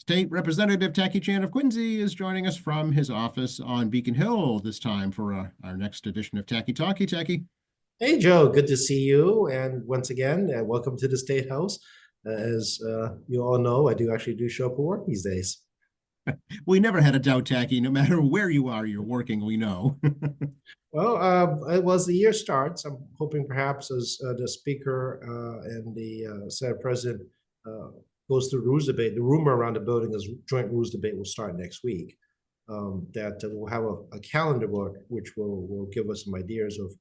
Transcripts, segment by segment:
State Representative Tacky Chan of Quincy is joining us from his office on Beacon Hill this time for our next edition of Tacky Talkie. Tacky, Hey, Joe, good to see you. And once again, welcome to the State House. As you all know, I do actually do show up for work these days. we never had a doubt, Tacky. No matter where you are, you're working, we know. Well, as the year starts, I'm hoping perhaps as the Speaker and the Senate President uh, goes through rules debate, the rumor around the building is joint rules debate will start next week. That we'll have a calendar book which will give us some ideas of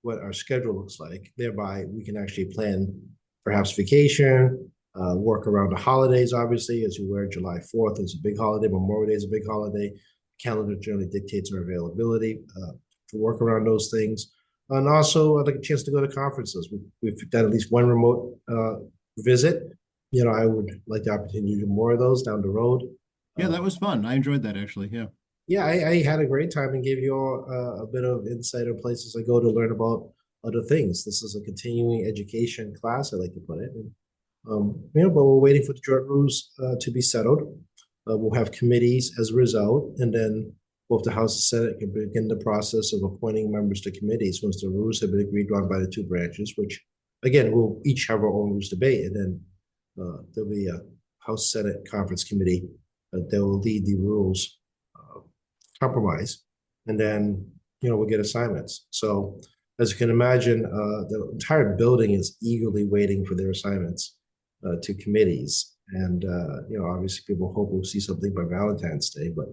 what our schedule looks like. Thereby, we can actually plan perhaps vacation, work around the holidays. Obviously, as you aware, July 4th is a big holiday. Memorial Day is a big holiday. Calendar generally dictates our availability to work around those things. And also, I'd like a chance to go to conferences. We've done at least one remote visit. I would like the opportunity to do more of those down the road. Yeah, that was fun. I enjoyed that actually. Yeah. Yeah, I had a great time and gave you all a bit of insight on places I go to learn about other things. This is a continuing education class, I like to put it. But we're waiting for the joint rules to be settled. We'll have committees as a result, and then both the House and Senate can begin the process of appointing members to committees once the rules have been agreed on by the two branches, which, again, we'll each have our own rules debate, and then there'll be a House Senate conference committee that will lead the rules compromise, and then we'll get assignments. So as you can imagine, the entire building is eagerly waiting for their assignments to committees, and obviously people hope we'll see something by Valentine's Day, but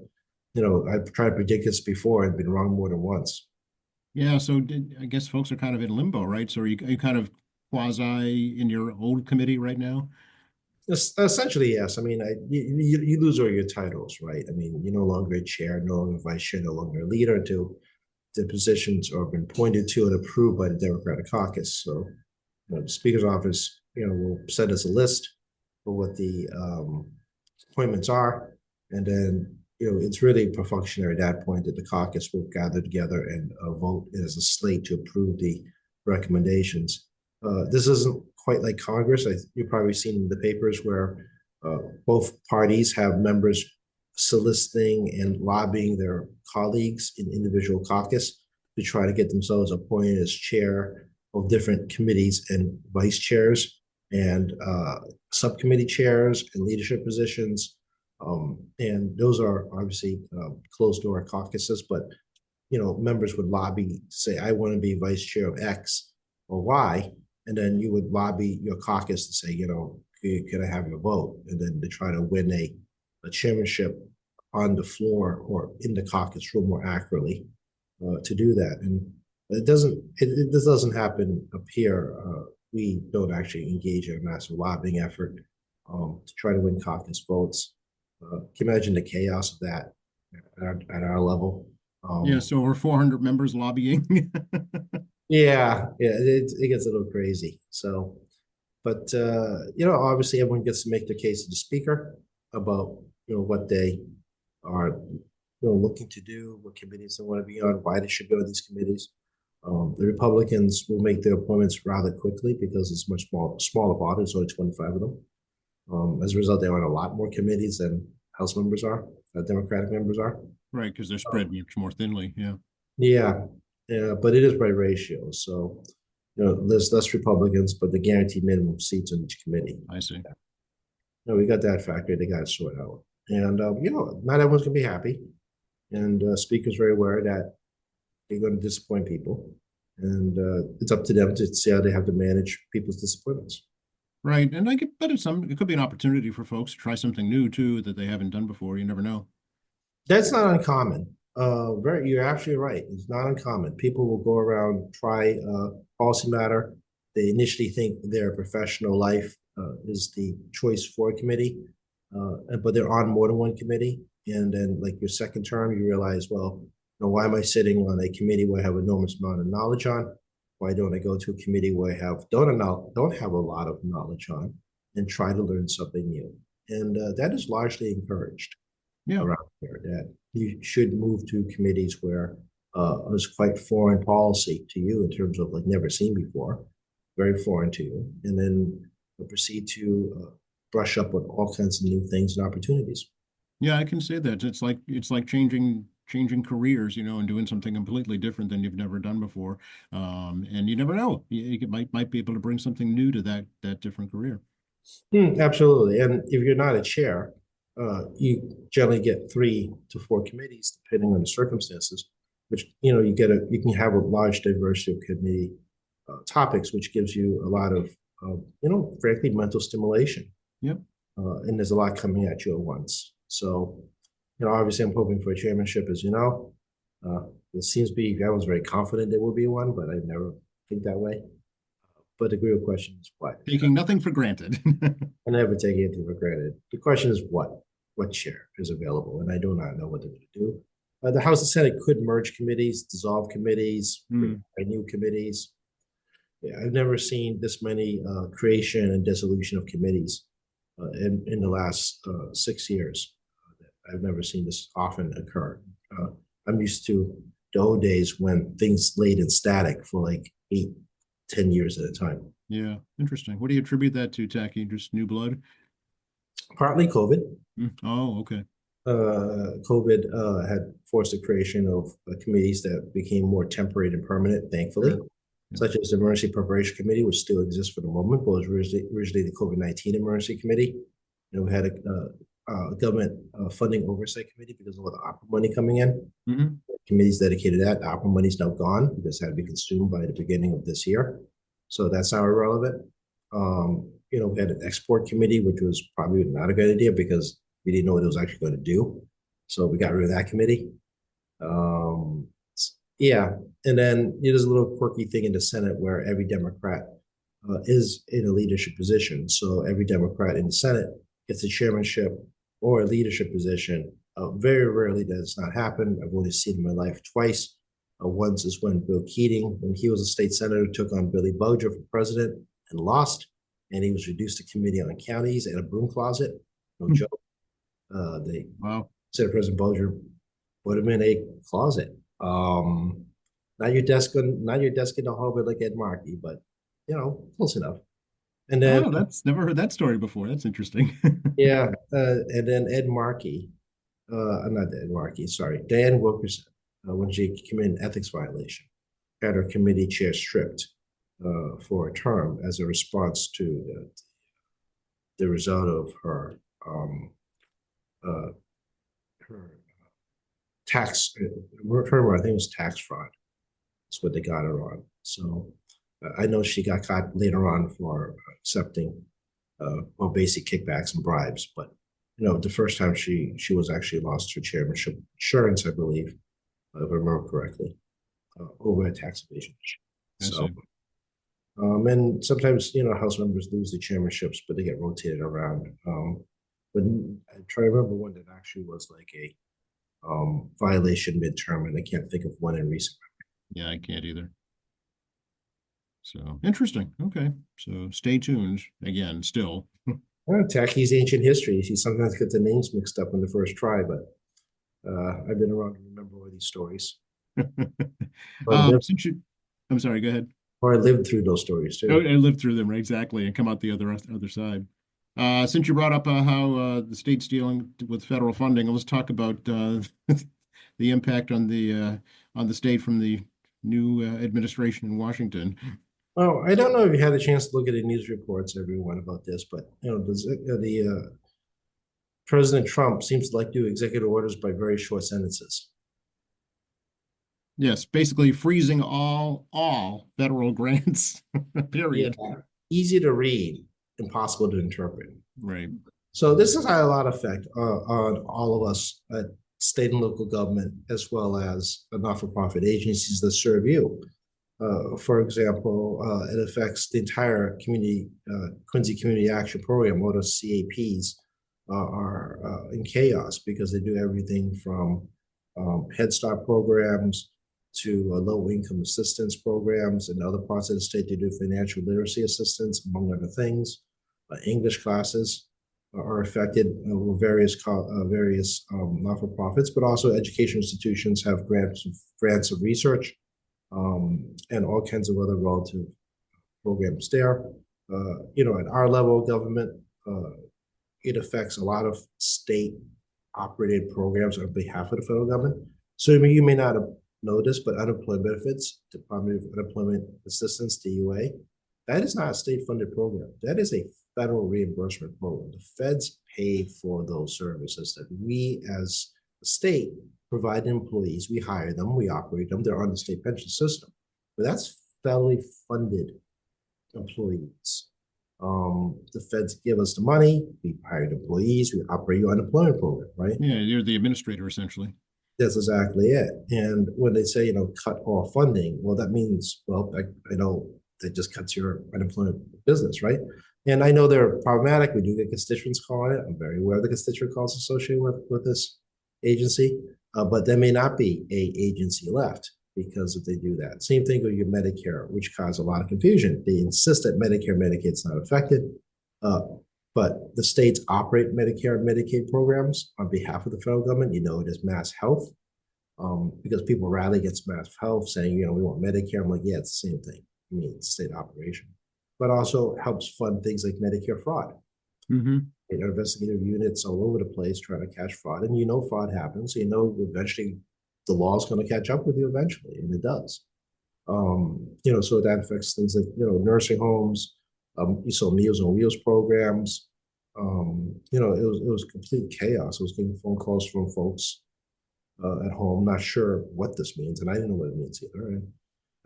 I've tried to predict this before and been wrong more than once. Yeah. So I guess folks are kind of in limbo, right? So are you kind of quasi in your old committee right now? Essentially, yes. I mean, you lose all your titles, right? I mean, you're no longer a chair, no longer vice chair, no longer a leader until the positions are been pointed to and approved by the Democratic caucus. So, the Speaker's office, will send us a list of what the appointments are, and then it's really perfunctory at that point that the caucus will gather together and vote as a slate to approve the recommendations. This isn't quite like Congress. You've probably seen in the papers where both parties have members soliciting and lobbying their colleagues in individual caucus to try to get themselves appointed as chair of different committees and vice chairs and subcommittee chairs and leadership positions. And those are obviously closed door caucuses, but members would lobby, say, I want to be vice chair of X or Y, and then you would lobby your caucus to say, can I have your vote? And then to try to win a chairmanship on the floor or in the caucus room more accurately to do that. And this doesn't happen up here. We don't actually engage in a massive lobbying effort to try to win caucus votes. Can you imagine the chaos of that at our level? Yeah. So over 400 members lobbying. Yeah, it gets a little crazy. So, but obviously everyone gets to make their case to the speaker about what they are looking to do, what committees they want to be on, why they should go to these committees. The Republicans will make their appointments rather quickly because it's much smaller body. There's only 25 of them. As a result, they are on a lot more committees than House members are, Democratic members are. Right, because they're spread much more thinly. Yeah. Yeah, yeah, but it is by ratio. So, there's less Republicans, but the guaranteed minimum seats on each committee. I see. We got that factor. They got it sorted out. And, not everyone's going to be happy. And Speaker's very aware that they're going to disappoint people. And it's up to them to see how they have to manage people's disappointments. Right. And I could bet it could be an opportunity for folks to try something new too that they haven't done before. You never know. That's not uncommon. You're absolutely right. It's not uncommon. People will go around, try policy matter. They initially think their professional life is the choice for a committee, but they're on more than one committee. And then, like your second term, you realize, well, why am I sitting on a committee where I have enormous amount of knowledge on? Why don't I go to a committee where I don't have a lot of knowledge on and try to learn something new? And that is largely encouraged Yeah. around here, that you should move to committees where it's quite foreign policy to you in terms of like never seen before, very foreign to you, and then proceed to brush up on all kinds of new things and opportunities. Yeah, I can say that. It's like changing careers, and doing something completely different than you've never done before. And you never know. You might be able to bring something new to that different career. Absolutely. And if you're not a chair, you generally get 3 to 4 committees, depending on the circumstances, which, you can have a large diversity of committee topics, which gives you a lot of, frankly, mental stimulation. Yep. And there's a lot coming at you at once. So, obviously I'm hoping for a chairmanship, as you know. It seems to be, I was very confident there will be one, but I never think that way. But the real question is what? Taking nothing for granted. I never take anything for granted. The question is what? What chair is available? And I do not know what they're going to do. The House and Senate could merge committees, dissolve committees, renew committees. Yeah, I've never seen this many creation and dissolution of committees in the last 6 years. I've never seen this often occur. I'm used to the old days when things laid in static for like 8-10 years at a time. Yeah, interesting. What do you attribute that to, Tacky? Just new blood? Partly COVID. Oh, okay. COVID had forced the creation of committees that became more temporary and permanent, thankfully, such as the Emergency Preparation Committee, which still exists for the moment, but was originally the COVID-19 Emergency Committee. And we had a government funding oversight committee because of all the opera money coming in. Committees dedicated to that. The opera money is now gone because it had to be consumed by the beginning of this year. So that's now irrelevant. We had an export committee, which was probably not a good idea because we didn't know what it was actually going to do. So we got rid of that committee. Yeah. And then there's a little quirky thing in the Senate where every Democrat is in a leadership position. So every Democrat in the Senate gets a chairmanship or a leadership position. Very rarely does not happen. I've only seen it in my life twice. Once is when Bill Keating, when he was a state senator, took on Billy Bulger for president and lost. And he was reduced to committee on counties and a broom closet. No joke. Wow. Senate President Bulger put him in a closet. Not your desk in the hallway like Ed Markey, but close enough. And then that's never heard that story before. That's interesting. yeah, and then Ed Markey, not Ed Markey, sorry, Dan Wilkerson, when she committed an ethics violation, had her committee chair stripped for a term as a response to the result of her tax, I think it was tax fraud. That's what they got her on. So I know she got caught later on for accepting basic kickbacks and bribes, but the first time she was actually lost her chairmanship insurance, I believe, if I remember correctly, over a tax evasion. So, and sometimes House members lose the chairmanships, but they get rotated around. But I try to remember one that actually was like a violation midterm, and I can't think of one in recent memory. Yeah, I can't either. So interesting. Okay, so stay tuned again. Still, Tacky's ancient history. You sometimes get the names mixed up in the first try, but I've been around to remember all these stories. I'm sorry. Go ahead. Or I lived through those stories too. Oh, I lived through them, right? Exactly, and come out the other side. Since you brought up how the state's dealing with federal funding, let's talk about the impact on the state from the new administration in Washington. Well, I don't know if you had a chance to look at the news reports, everyone, about this, but President Trump seems to like to do executive orders by very short sentences. Yes, basically freezing all federal grants. Period. Yeah. Easy to read, impossible to interpret. Right. So this has had a lot of effect on all of us at state and local government, as well as not-for-profit agencies that serve you. For example, it affects the entire Quincy Community Action Program. All those CAPs are in chaos because they do everything from Head Start programs to low-income assistance programs. In other parts of the state, they do financial literacy assistance, among other things. English classes are affected with various not-for-profits, but also education institutions have grants of research and all kinds of other relative programs there. At our level of government, it affects a lot of state operated programs on behalf of the federal government. So you may not have noticed, but unemployment benefits, Department of Unemployment Assistance, DUA, that is not a state funded program. That is a federal reimbursement program. The feds pay for those services that we as a state provide employees. We hire them, we operate them. They're on the state pension system, but that's federally funded employees. The feds give us the money, we hire employees, we operate your unemployment program, right? Yeah, you're the administrator essentially. That's exactly it. And when they say, cut all funding, well, that means, well, I know that just cuts your unemployment business, right? And I know they're problematic. We do get constituents calling it. I'm very aware of the constituent calls associated with this agency, but there may not be a agency left because if they do that. Same thing with your Medicare, which caused a lot of confusion. They insist that Medicare, Medicaid's not affected, but the states operate Medicare and Medicaid programs on behalf of the federal government. It is Mass Health, because people rally against Mass Health saying, we want Medicare. I'm like, yeah, it's the same thing. I mean, it's state operation, but also helps fund things like Medicare fraud. Mm-hmm. Investigative units all over the place trying to catch fraud, and fraud happens. Eventually the law is going to catch up with you eventually, and it does. So that affects things like nursing homes. You saw Meals on Wheels programs. It was complete chaos. I was getting phone calls from folks at home, not sure what this means, and I didn't know what it means either. And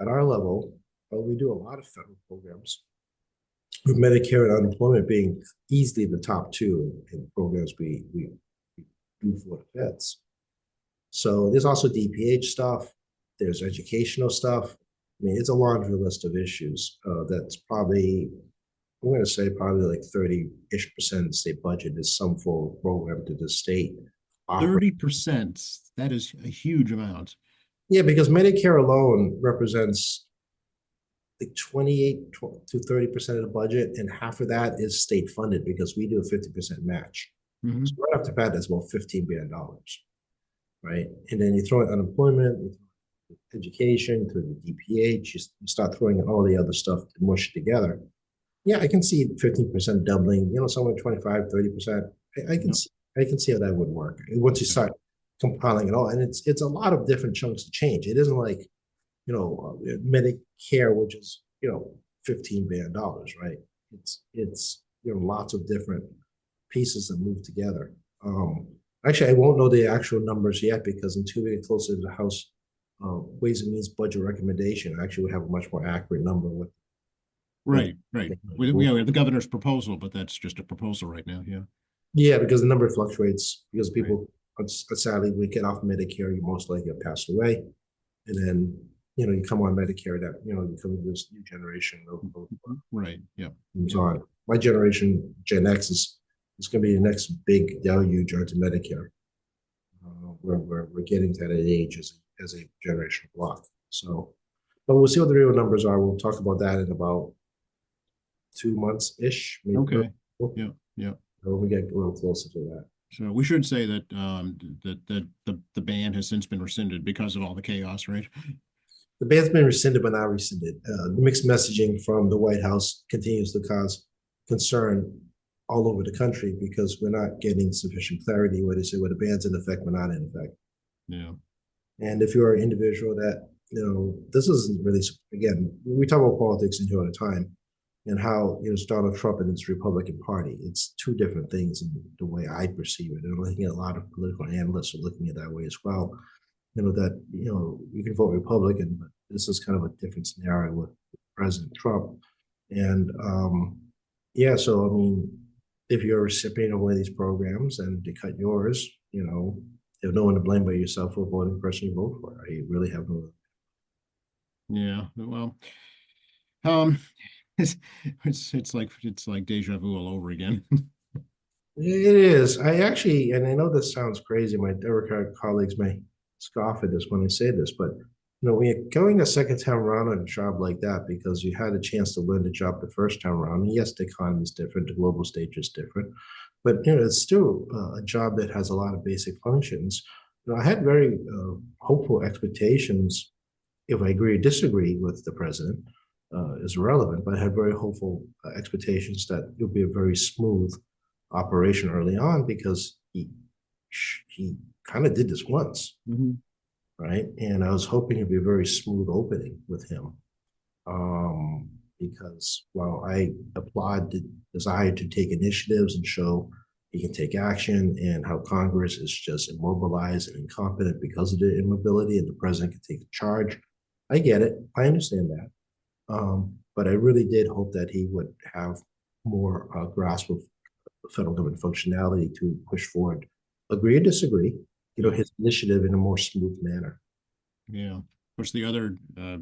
at our level, we do a lot of federal programs, with Medicare and unemployment being easily the top two in programs we do for the vets. So there's also DPH stuff. There's educational stuff. I mean, it's a laundry list of issues that's probably, I'm going to say probably like 30-ish% of the state budget is some form of program to the state. 30%, that is a huge amount. Yeah, because Medicare alone represents like 28 to 30% of the budget, and half of that is state funded because we do a 50% match. Mm-hmm. So right off the bat, that's about $15 billion, right? And then you throw in unemployment, education, through the DPH, you start throwing in all the other stuff to mush it together. Yeah, I can see 15% doubling, somewhere 25, 30%. I can see how that would work. And once you start compiling it all, and it's a lot of different chunks to change. It isn't like, Medicare, which is, $15 billion, right? It's lots of different pieces that move together. Actually, I won't know the actual numbers yet because until we get closer to the House Ways and Means budget recommendation, actually we have a much more accurate number with. Right. We have the governor's proposal, but that's just a proposal right now. Yeah. Yeah, because the number fluctuates because people, sadly, we get off Medicare, you most likely have passed away, and then you come on Medicare. That you come to this new generation of right. Yeah. Moves on. My generation, Gen X, is going to be the next big deluge onto Medicare. We're getting to that age as a generational block. So, but we'll see what the real numbers are. We'll talk about that in about 2 months ish. Okay. Yeah. When we get a little closer to that. So we should say that the ban has since been rescinded because of all the chaos, right? The ban's been rescinded, but not rescinded. The mixed messaging from the White House continues to cause concern all over the country because we're not getting sufficient clarity where they say, well, the ban's in effect, but not in effect. Yeah. And if you're an individual that, this isn't really, again, we talk about politics in here all the time and how, it's Donald Trump and his Republican Party. It's two different things in the way I perceive it. And I'm looking at a lot of political analysts are looking at it that way as well. That, you can vote Republican, but this is kind of a different scenario with President Trump. And so, I mean, if you're a recipient of one of these programs and they cut yours, you have no one to blame but yourself for voting the person you vote for. You really have no. Yeah, well, it's like deja vu all over again. It is. I actually, and I know this sounds crazy. My Democratic colleagues may scoff at this when I say this, but when you're going a second time around on a job like that because you had a chance to learn the job the first time around, and yes, the economy is different, the global stage is different, but it's still a job that has a lot of basic functions. I had very hopeful expectations. If I agree or disagree with the president is irrelevant, but I had very hopeful expectations that it would be a very smooth operation early on because he kind of did this once, right? And I was hoping it'd be a very smooth opening with him, because while I applaud the desire to take initiatives and show he can take action, and how Congress is just immobilized and incompetent because of the immobility, and the president can take the charge, I get it. I understand that. But I really did hope that he would have more grasp of federal government functionality to push forward, agree or disagree, his initiative in a more smooth manner. Yeah. Of course, the other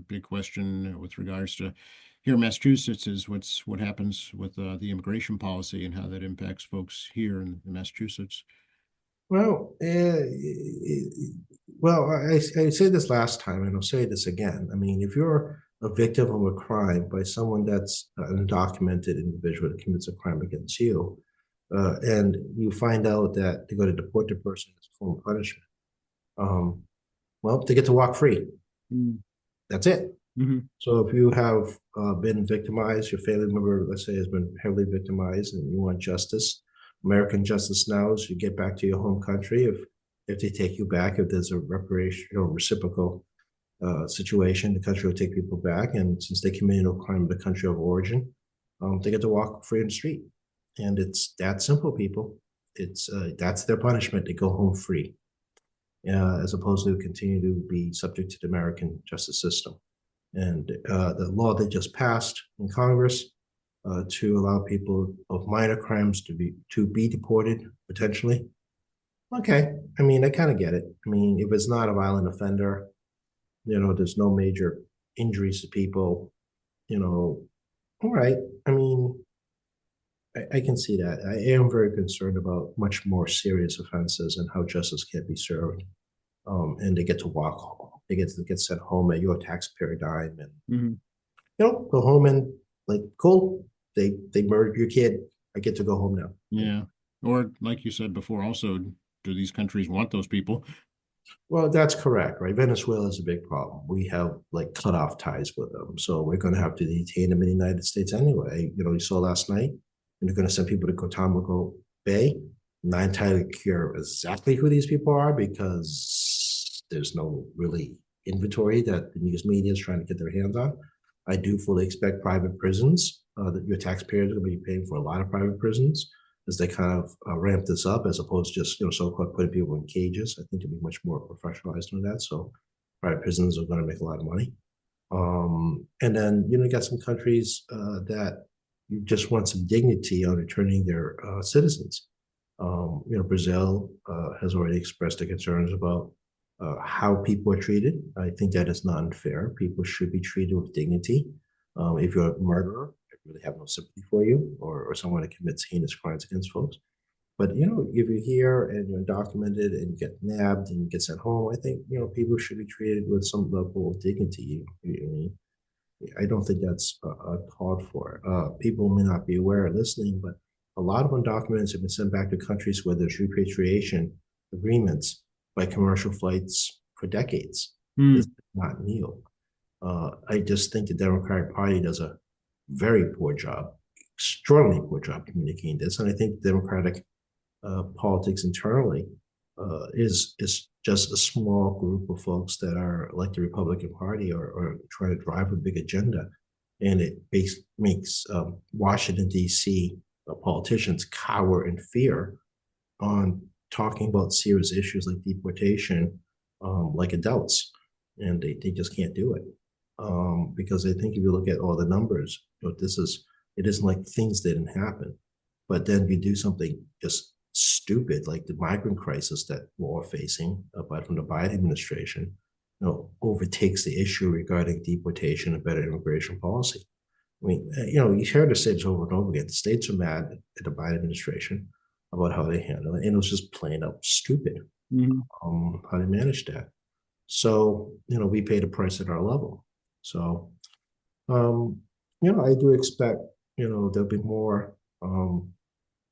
big question with regards to here in Massachusetts is what happens with the immigration policy and how that impacts folks here in Massachusetts. Well, I said this last time, and I'll say this again. I mean, if you're a victim of a crime by someone that's an undocumented individual that commits a crime against you, and you find out that they're going to deport the person as a form of punishment, well, they get to walk free. That's it. So if you have been victimized, your family member, let's say, has been heavily victimized, and you want justice, American justice now is you get back to your home country. If they take you back, if there's a reparation or reciprocal situation, the country will take people back. And since they committed no crime in the country of origin, they get to walk free in the street. And it's that simple, people. It's that's their punishment. They go home free, as opposed to continue to be subject to the American justice system. And the law they just passed in Congress to allow people of minor crimes to be deported potentially. Okay, I mean, I kind of get it. I mean, if it's not a violent offender, there's no major injuries to people, all right. I mean, I can see that. I am very concerned about much more serious offenses and how justice can't be served. And they get to walk home. They get sent home at your taxpayer dime, and go home and like, cool. They murdered your kid. I get to go home now. Yeah. Or like you said before, also, do these countries want those people? Well, that's correct, right? Venezuela is a big problem. We have like cut off ties with them. So we're going to have to detain them in the United States anyway. You saw last night, and they're going to send people to Guantanamo Bay. Not entirely clear exactly who these people are because there's no really inventory that the news media is trying to get their hands on. I do fully expect private prisons, that your taxpayers are going to be paying for a lot of private prisons as they kind of ramp this up, as opposed to just, so-called putting people in cages. I think to be much more professionalized on that. So private prisons are going to make a lot of money. And then, you got some countries that you just want some dignity on returning their citizens. Brazil has already expressed their concerns about how people are treated. I think that is not unfair. People should be treated with dignity. If you're a murderer, I really have no sympathy for you, or someone that commits heinous crimes against folks. But if you're here and you're undocumented and you get nabbed and you get sent home, I think people should be treated with some level of dignity. I don't think that's called for. People may not be aware or listening, but a lot of undocumented have been sent back to countries where there's repatriation agreements by commercial flights for decades. This is not new. I just think the Democratic Party does a very poor job, extremely poor job communicating this. And I think Democratic politics internally is just a small group of folks that are like the Republican Party or trying to drive a big agenda. And it makes Washington, D.C. Politicians cower in fear on talking about serious issues like deportation, like adults, and they just can't do it because I think if you look at all the numbers, it isn't like things didn't happen, but then you do something just stupid like the migrant crisis that we're all facing, but from the Biden administration, overtakes the issue regarding deportation and better immigration policy. I mean, you heard us say this over and over again. The states are mad at the Biden administration about how they handle it, and it was just plain up stupid how they managed that. So, we pay the price at our level. So, I do expect, there'll be more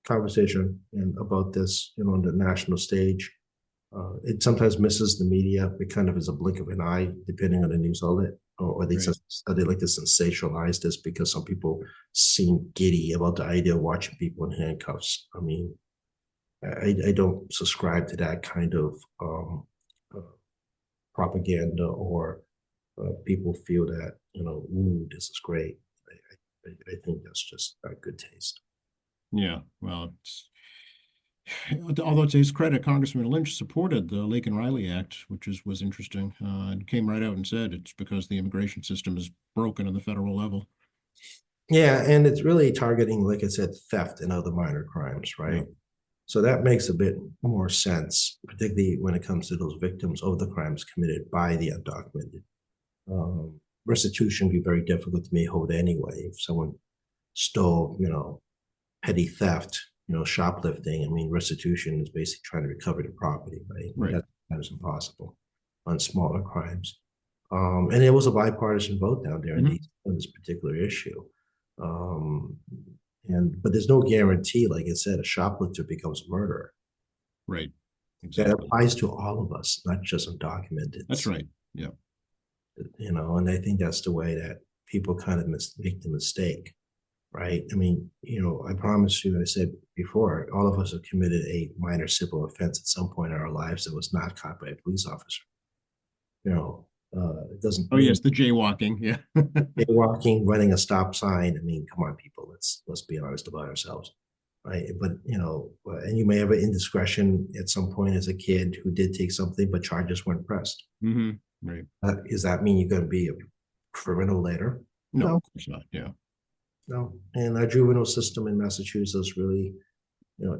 conversation about this, on the national stage. It sometimes misses the media. It kind of is a blink of an eye, depending on the news outlet. or they Right. they like to sensationalize this because some people seem giddy about the idea of watching people in handcuffs. I mean, I don't subscribe to that kind of uh, propaganda, or people feel that, ooh, this is great. I think that's just not good taste. Yeah. Well, although to his credit, Congressman Lynch supported the Laken Riley Act, which was interesting. And came right out and said it's because the immigration system is broken on the federal level. Yeah, and it's really targeting, like I said, theft and other minor crimes, Yeah. right? So that makes a bit more sense, particularly when it comes to those victims of the crimes committed by the undocumented. Restitution would be very difficult to me hold anyway. If someone stole, petty theft, shoplifting, I mean, restitution is basically trying to recover the property, right? Right. That is impossible on smaller crimes. And it was a bipartisan vote down there Mhm. on this particular issue. Um, but there's no guarantee, like I said, a shoplifter becomes a murderer. Right. That Exactly. applies to all of us, not just undocumented. That's right. Yeah. And I think that's the way that people kind of make the mistake, right? I mean, I promise you, I said before, all of us have committed a minor civil offense at some point in our lives that was not caught by a police officer. It doesn't Oh, mean yes. The jaywalking. Yeah. jaywalking, running a stop sign. I mean, come on, people, let's be honest about ourselves, right? But and you may have an indiscretion at some point as a kid who did take something, but charges weren't pressed. Hmm. Right. Does that mean you're going to be a criminal later? No, No, of course not. Yeah. no. And our juvenile system in Massachusetts really,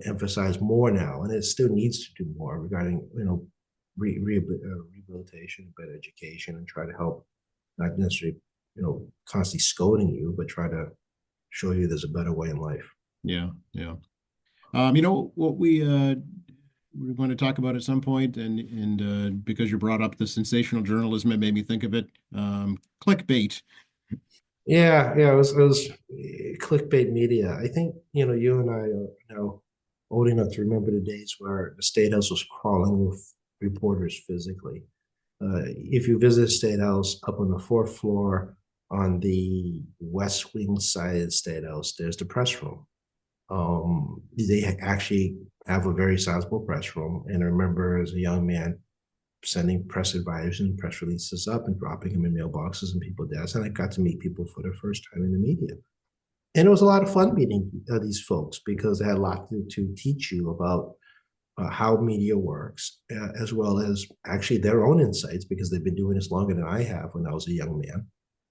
emphasize more now, and it still needs to do more regarding, rehabilitation, better education, and try to help, not necessarily, constantly scolding you, but try to show you there's a better way in life. Yeah. Yeah. What we're going to talk about at some point, and because you brought up the sensational journalism, it made me think of it. Clickbait. Yeah, it was clickbait media. I think, you and I are now old enough to remember the days where the State House was crawling with reporters physically. If you visit State House up on the fourth floor on the West Wing side of the State House, there's the press room. They actually have a very sizable press room. And I remember as a young man sending press advisors and press releases up and dropping them in mailboxes and people's desks. And I got to meet people for the first time in the media. And it was a lot of fun meeting these folks because they had a lot to teach you about how media works, as well as actually their own insights, because they've been doing this longer than I have when I was a young man,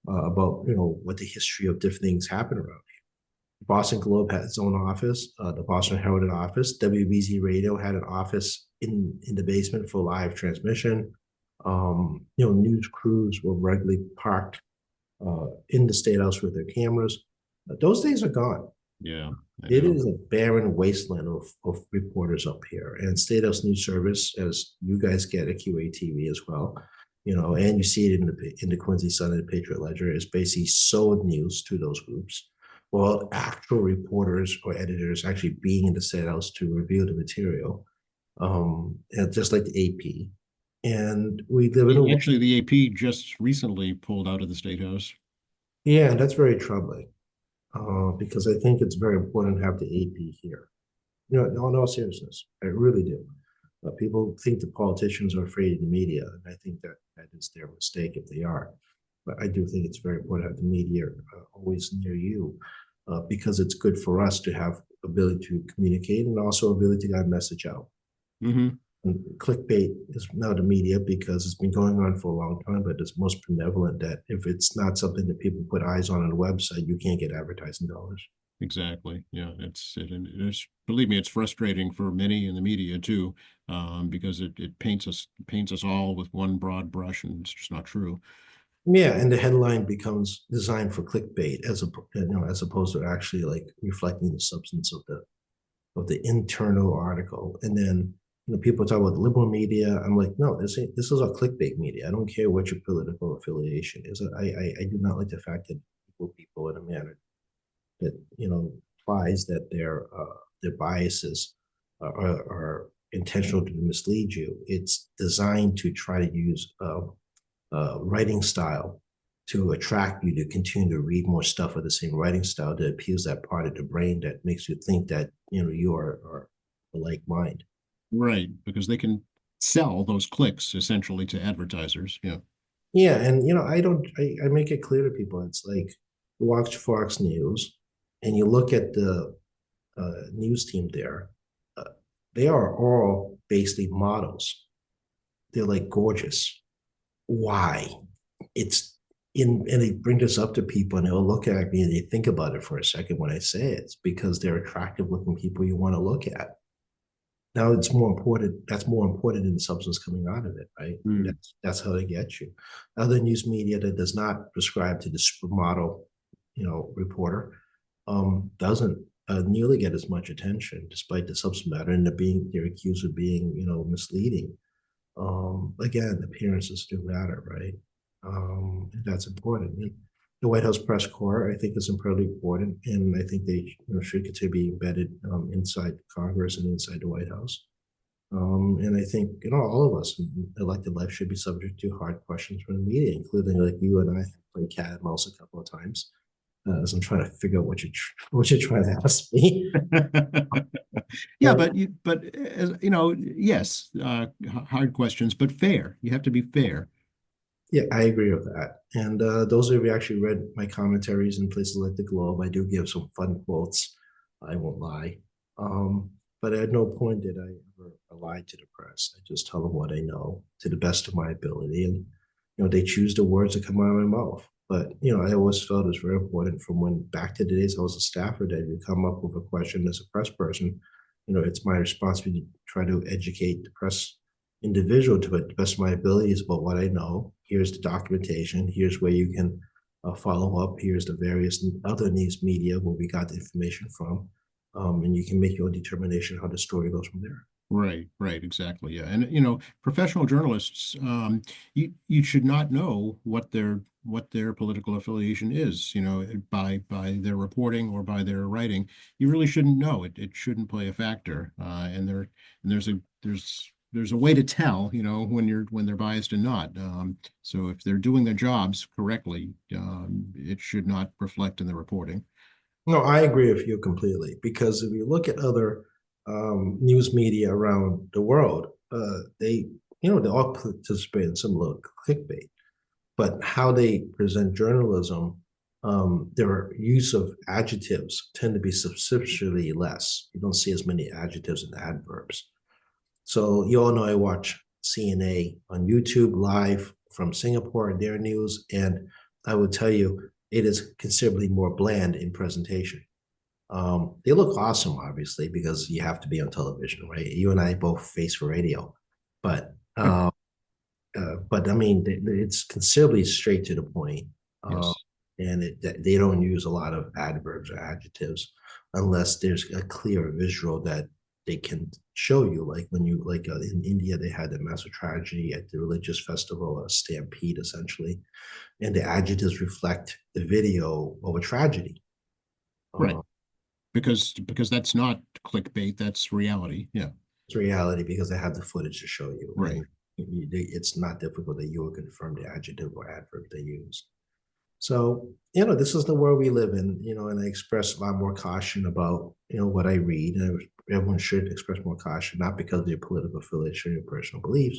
about what the history of different things happen around here. Boston Globe had its own office, the Boston Herald had an office, WBZ Radio had an office in the basement for live transmission. News crews were regularly parked in the State House with their cameras. Those days are gone. Yeah. I It know. is a barren wasteland of reporters up here. And State House News Service, as you guys get at QATV as well, and you see it in the Quincy Sun and the Patriot Ledger, is basically sold news to those groups. Well, actual reporters or editors actually being in the State House to review the material, and just like the AP. And we live in a Actually, the AP just recently pulled out of the State House. yeah, that's very troubling, because I think it's very important to have the AP here. In all seriousness, I really do. People think the politicians are afraid of the media, and I think that is their mistake if they are. But I do think it's very important to have the media always near you, because it's good for us to have ability to communicate and also ability to get a message out. Hmm. And clickbait is now the media because it's been going on for a long time, but it's most benevolent that if it's not something that people put eyes on a website, you can't get advertising dollars. Exactly. Yeah. It's believe me, it's frustrating for many in the media too, because it paints us all with one broad brush, and it's just not true. Yeah, and the headline becomes designed for clickbait as opposed to actually like reflecting the substance of the internal article. And then people talk about liberal media. I'm like, no, this is a clickbait media. I don't care what your political affiliation is. I do not like the fact that people in a manner that implies that their biases are intentional to mislead you. It's designed to try to use writing style to attract you to continue to read more stuff with the same writing style that appeals that part of the brain that makes you think that you are a like mind. Right, because they can sell those clicks essentially to advertisers. Yeah. Yeah, and I make it clear to people. It's like you watch Fox News and you look at the news team there. Uh, they are all basically models. They're like gorgeous. Why? It's and they bring this up to people and they'll look at me and they think about it for a second when I say it. It's because they're attractive looking people you want to look at. Now it's more important. That's more important than the substance coming out of it, right? Mm. That's how they get you. Other news media that does not prescribe to the supermodel, reporter, doesn't nearly get as much attention, despite the substance matter, and they're accused of being, misleading. Again, appearances do matter, right? That's important. The White House press corps, I think, is incredibly important, and I think they should continue to be embedded inside Congress and inside the White House. And I think all of us in elected life should be subject to hard questions from the media, including like you and I played cat and mouse a couple of times as I'm trying to figure out what you're trying to ask me. Yeah, but yes, hard questions, but fair. You have to be fair. Yeah, I agree with that. And those of you who actually read my commentaries in places like the Globe, I do give some fun quotes. I won't lie. But at no point did I ever lie to the press. I just tell them what I know to the best of my ability. And, they choose the words that come out of my mouth. But, I always felt it was very important from when back to the days I was a staffer that you come up with a question as a press person. It's my responsibility to try to educate the press individual to the best of my abilities about what I know. Here's the documentation. Here's where you can follow up. Here's the various other news media where we got the information from. And you can make your own determination how the story goes from there. Right, exactly. Yeah. And professional journalists, you should not know what their political affiliation is, by their reporting or by their writing. You really shouldn't know. It shouldn't play a factor. And there's a way to tell, when they're biased and not. So if they're doing their jobs correctly, it should not reflect in the reporting. No, I agree with you completely because if you look at other news media around the world, they all participate in similar clickbait, but how they present journalism, their use of adjectives tend to be substantially less. You don't see as many adjectives and adverbs. So you all know I watch CNA on YouTube live from Singapore and their news, and I would tell you it is considerably more bland in presentation. They look awesome, obviously, because you have to be on television, right? You and I both face for radio, but I mean, it's considerably straight to the point, Yes. and they don't use a lot of adverbs or adjectives unless there's a clear visual that they can show you. Like when you in India, they had a massive tragedy at the religious festival, a stampede, essentially, and the adjectives reflect the video of a tragedy. Right. Because that's not clickbait, that's reality. Yeah. It's reality because they have the footage to show you. Right. And it's not difficult that you will confirm the adjective or adverb they use. So, this is the world we live in, and I express a lot more caution about, what I read. And everyone should express more caution, not because of their political affiliation or personal beliefs,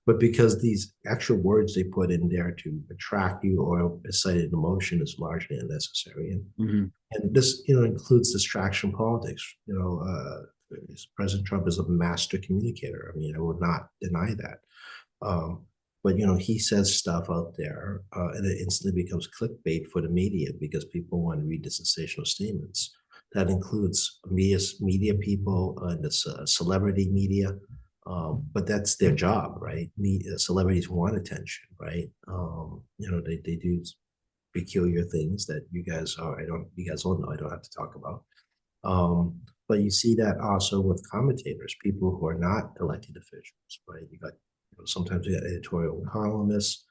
but because these actual words they put in there to attract you or incite an emotion is largely unnecessary. And this, includes distraction politics. President Trump is a master communicator. I mean, I would not deny that. But he says stuff out there, and it instantly becomes clickbait for the media because people want to read the sensational statements. That includes media people and the celebrity media, but that's their job, right? Celebrities want attention, right? They do peculiar things that you guys all know I don't have to talk about. But you see that also with commentators, people who are not elected officials, right? Sometimes you get editorial columnists.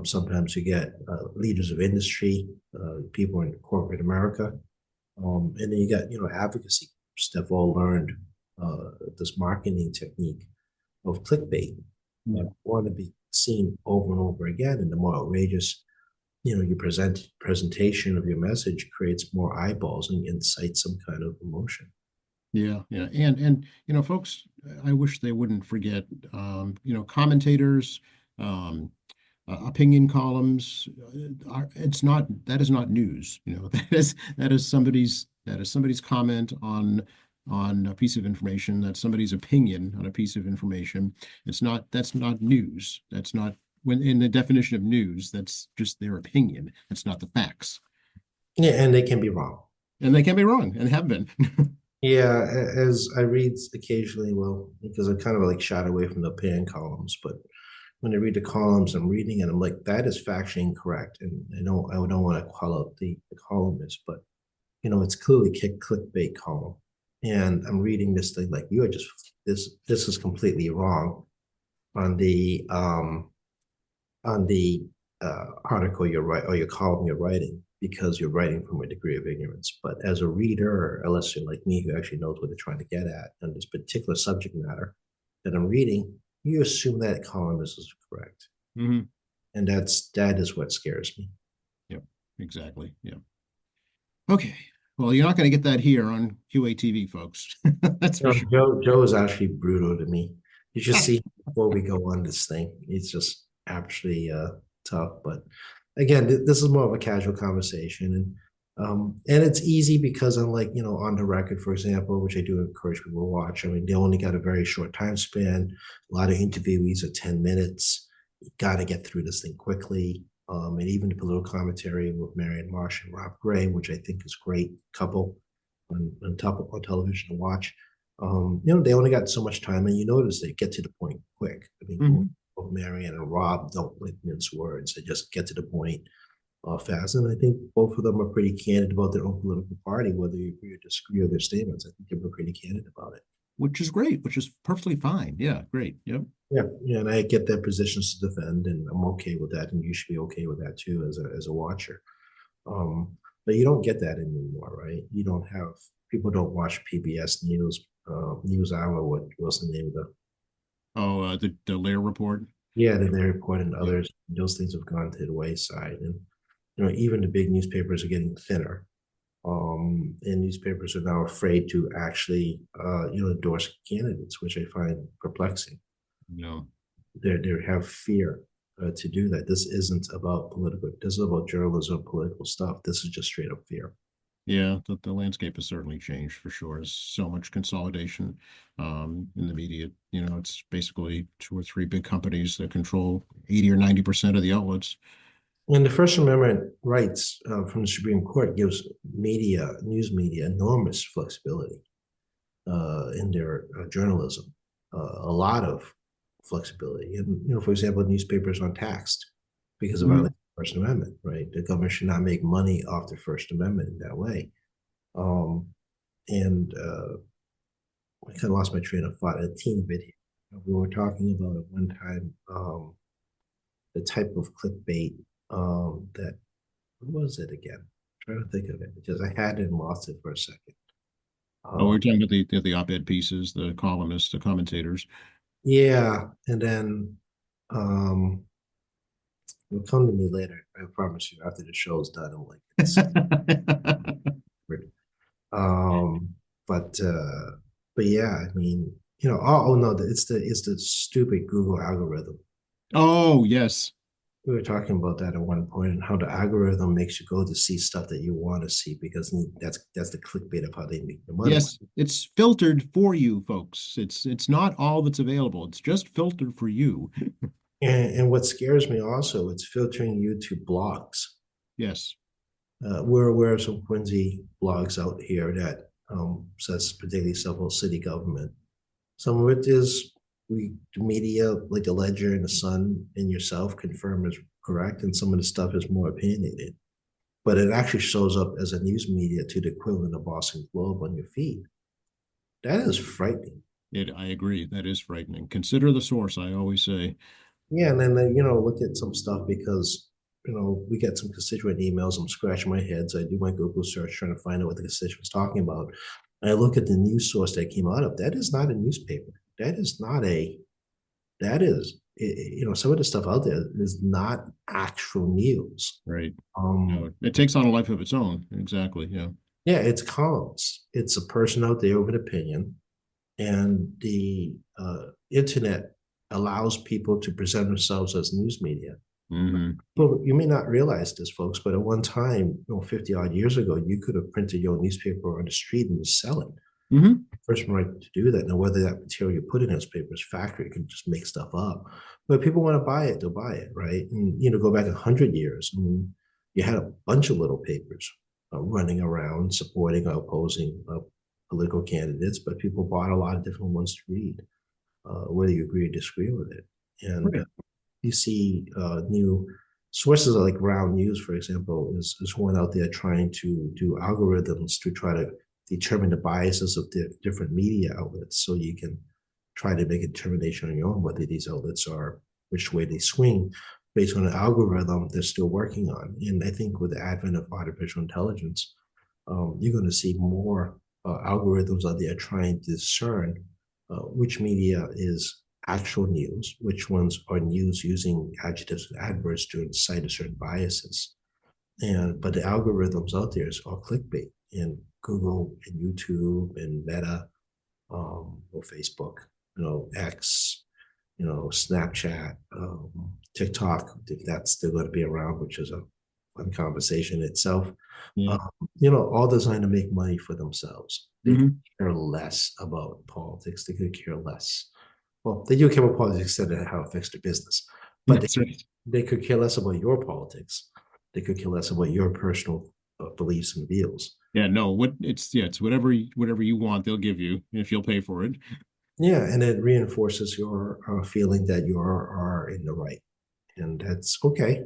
Sometimes you get leaders of industry, people in corporate America, and then you got advocacy groups that have all learned this marketing technique of clickbait. Yeah. Want to be seen over and over again, and the more outrageous your presentation of your message creates more eyeballs and incites some kind of emotion. Yeah, yeah. And folks, I wish they wouldn't forget, commentators, um, opinion columns, that is not news. That is somebody's comment on a piece of information. That's somebody's opinion on a piece of information. That's not news. That's not when in the definition of news, that's just their opinion. That's not the facts. Yeah, and they can be wrong. And they can be wrong and have been. Yeah, as I read occasionally, well, because I kind of like shot away from the opinion columns, but when I read the columns, I'm reading it, I'm like, that is factually incorrect. And I don't want to call out the columnist, but it's clearly clickbait column. And I'm reading this thing like you are just this is completely wrong on the article you're writing or your column you're writing because you're writing from a degree of ignorance. But as a reader, unless you're like me who actually knows what they're trying to get at on this particular subject matter that I'm reading, you assume that columnist is correct. Mhm. And that is what scares me. Yep, exactly. Yeah. Okay. Well, you're not going to get that here on QATV, folks. That's for sure. Joe is actually brutal to me. You should see before we go on this thing. It's just actually tough. But again, this is more of a casual conversation, and it's easy because unlike on the record, for example, which I do encourage people to watch. I mean, they only got a very short time span. A lot of interviewees are 10 minutes. You got to get through this thing quickly. And even the political commentary with Marion Marsh and Rob Gray, which I think is great couple on television to watch. They only got so much time, and you notice they get to the point quick. I mean, both Marion and Rob don't like mince words; they just get to the point fast. And I think both of them are pretty candid about their own political party, whether you agree or disagree with their statements. I think they were pretty candid about it. Which is great, which is perfectly fine. Yeah, great. Yep. Yeah, and I get their positions to defend, and I'm okay with that, and you should be okay with that too as a watcher. But you don't get that anymore, right? You don't have people don't watch PBS News, News Hour. What's the name of the? Oh, the Lair report. Yeah, the Lair Report and others. Those things have gone to the wayside, and even the big newspapers are getting thinner. And newspapers are now afraid to actually, endorse candidates, which I find perplexing. No. They have fear to do that. This isn't about political. This is about journalism, political stuff. This is just straight up fear. Yeah, the landscape has certainly changed for sure. There's so much consolidation in the media. It's basically two or three big companies that control 80 or 90% of the outlets. And the First Amendment rights from the Supreme Court gives news media, enormous flexibility in their journalism. A lot of flexibility. And, for example, newspapers aren't taxed because of our First Amendment, right? The government should not make money off the First Amendment in that way. And I kind of lost my train of thought a teeny bit here. We were talking about at one time the type of clickbait that, what was it again? I'm trying to think of it because I had it and lost it for a second. We're talking about the op-ed pieces, the columnists, the commentators. Yeah, and then it'll come to me later. I promise you. After the show's done, I'm like, it's um, but yeah, I mean, oh no, it's the stupid Google algorithm. Oh, yes. We were talking about that at one point and how the algorithm makes you go to see stuff that you want to see because that's the clickbait of how they make the money. Yes, it's filtered for you, folks. It's not all that's available. It's just filtered for you. And what scares me also, it's filtering you to blogs. Yes. We're aware of some Quincy blogs out here that says particularly stuff about city government. Some of it is the media, like the Ledger and the Sun and yourself, confirm is correct, and some of the stuff is more opinionated. But it actually shows up as a news media to the equivalent of Boston Globe on your feed. That is frightening. I agree. That is frightening. Consider the source, I always say. Yeah, and then look at some stuff because we get some constituent emails. I'm scratching my head, so I do my Google search trying to find out what the constituent's talking about. And I look at the news source that came out of. That is not a newspaper. That is not a that is, some of the stuff out there is not actual news. Right. Um, No, it takes on a life of its own. Exactly. Yeah. yeah, it's columns. It's a person out there with an opinion, and the internet allows people to present themselves as news media. Hmm. Well, you may not realize this, folks, but at one time, 50 odd years ago, you could have printed your newspaper on the street and sell it. Hmm. Person right to do that. Now, whether that material you put in newspaper is factory, you can just make stuff up. But people want to buy it, they'll buy it, right? And go back 100 years, and you had a bunch of little papers running around supporting or opposing political candidates, but people bought a lot of different ones to read, whether you agree or disagree with it. And Right. you see new sources like Round News, for example, is one out there trying to do algorithms to try to determine the biases of the different media outlets, so you can try to make a determination on your own whether these outlets are, which way they swing, based on an algorithm they're still working on. And I think with the advent of artificial intelligence, you're going to see more algorithms out there trying to discern which media is actual news, which ones are news using adjectives and adverbs to incite a certain biases. But the algorithms out there is all clickbait, and Google and YouTube and Meta, or Facebook, X, Snapchat, TikTok, if that's still going to be around, which is a fun conversation itself. Yeah. All designed to make money for themselves. They Hmm. care less about politics. They could care less. Well, they do care about politics and how it affects their business, but That's right. they could care less about your politics. They could care less about your personal beliefs and views. Yeah. No. It's whatever whatever you want, they'll give you if you'll pay for it. Yeah, and it reinforces your feeling that you are in the right, and that's okay.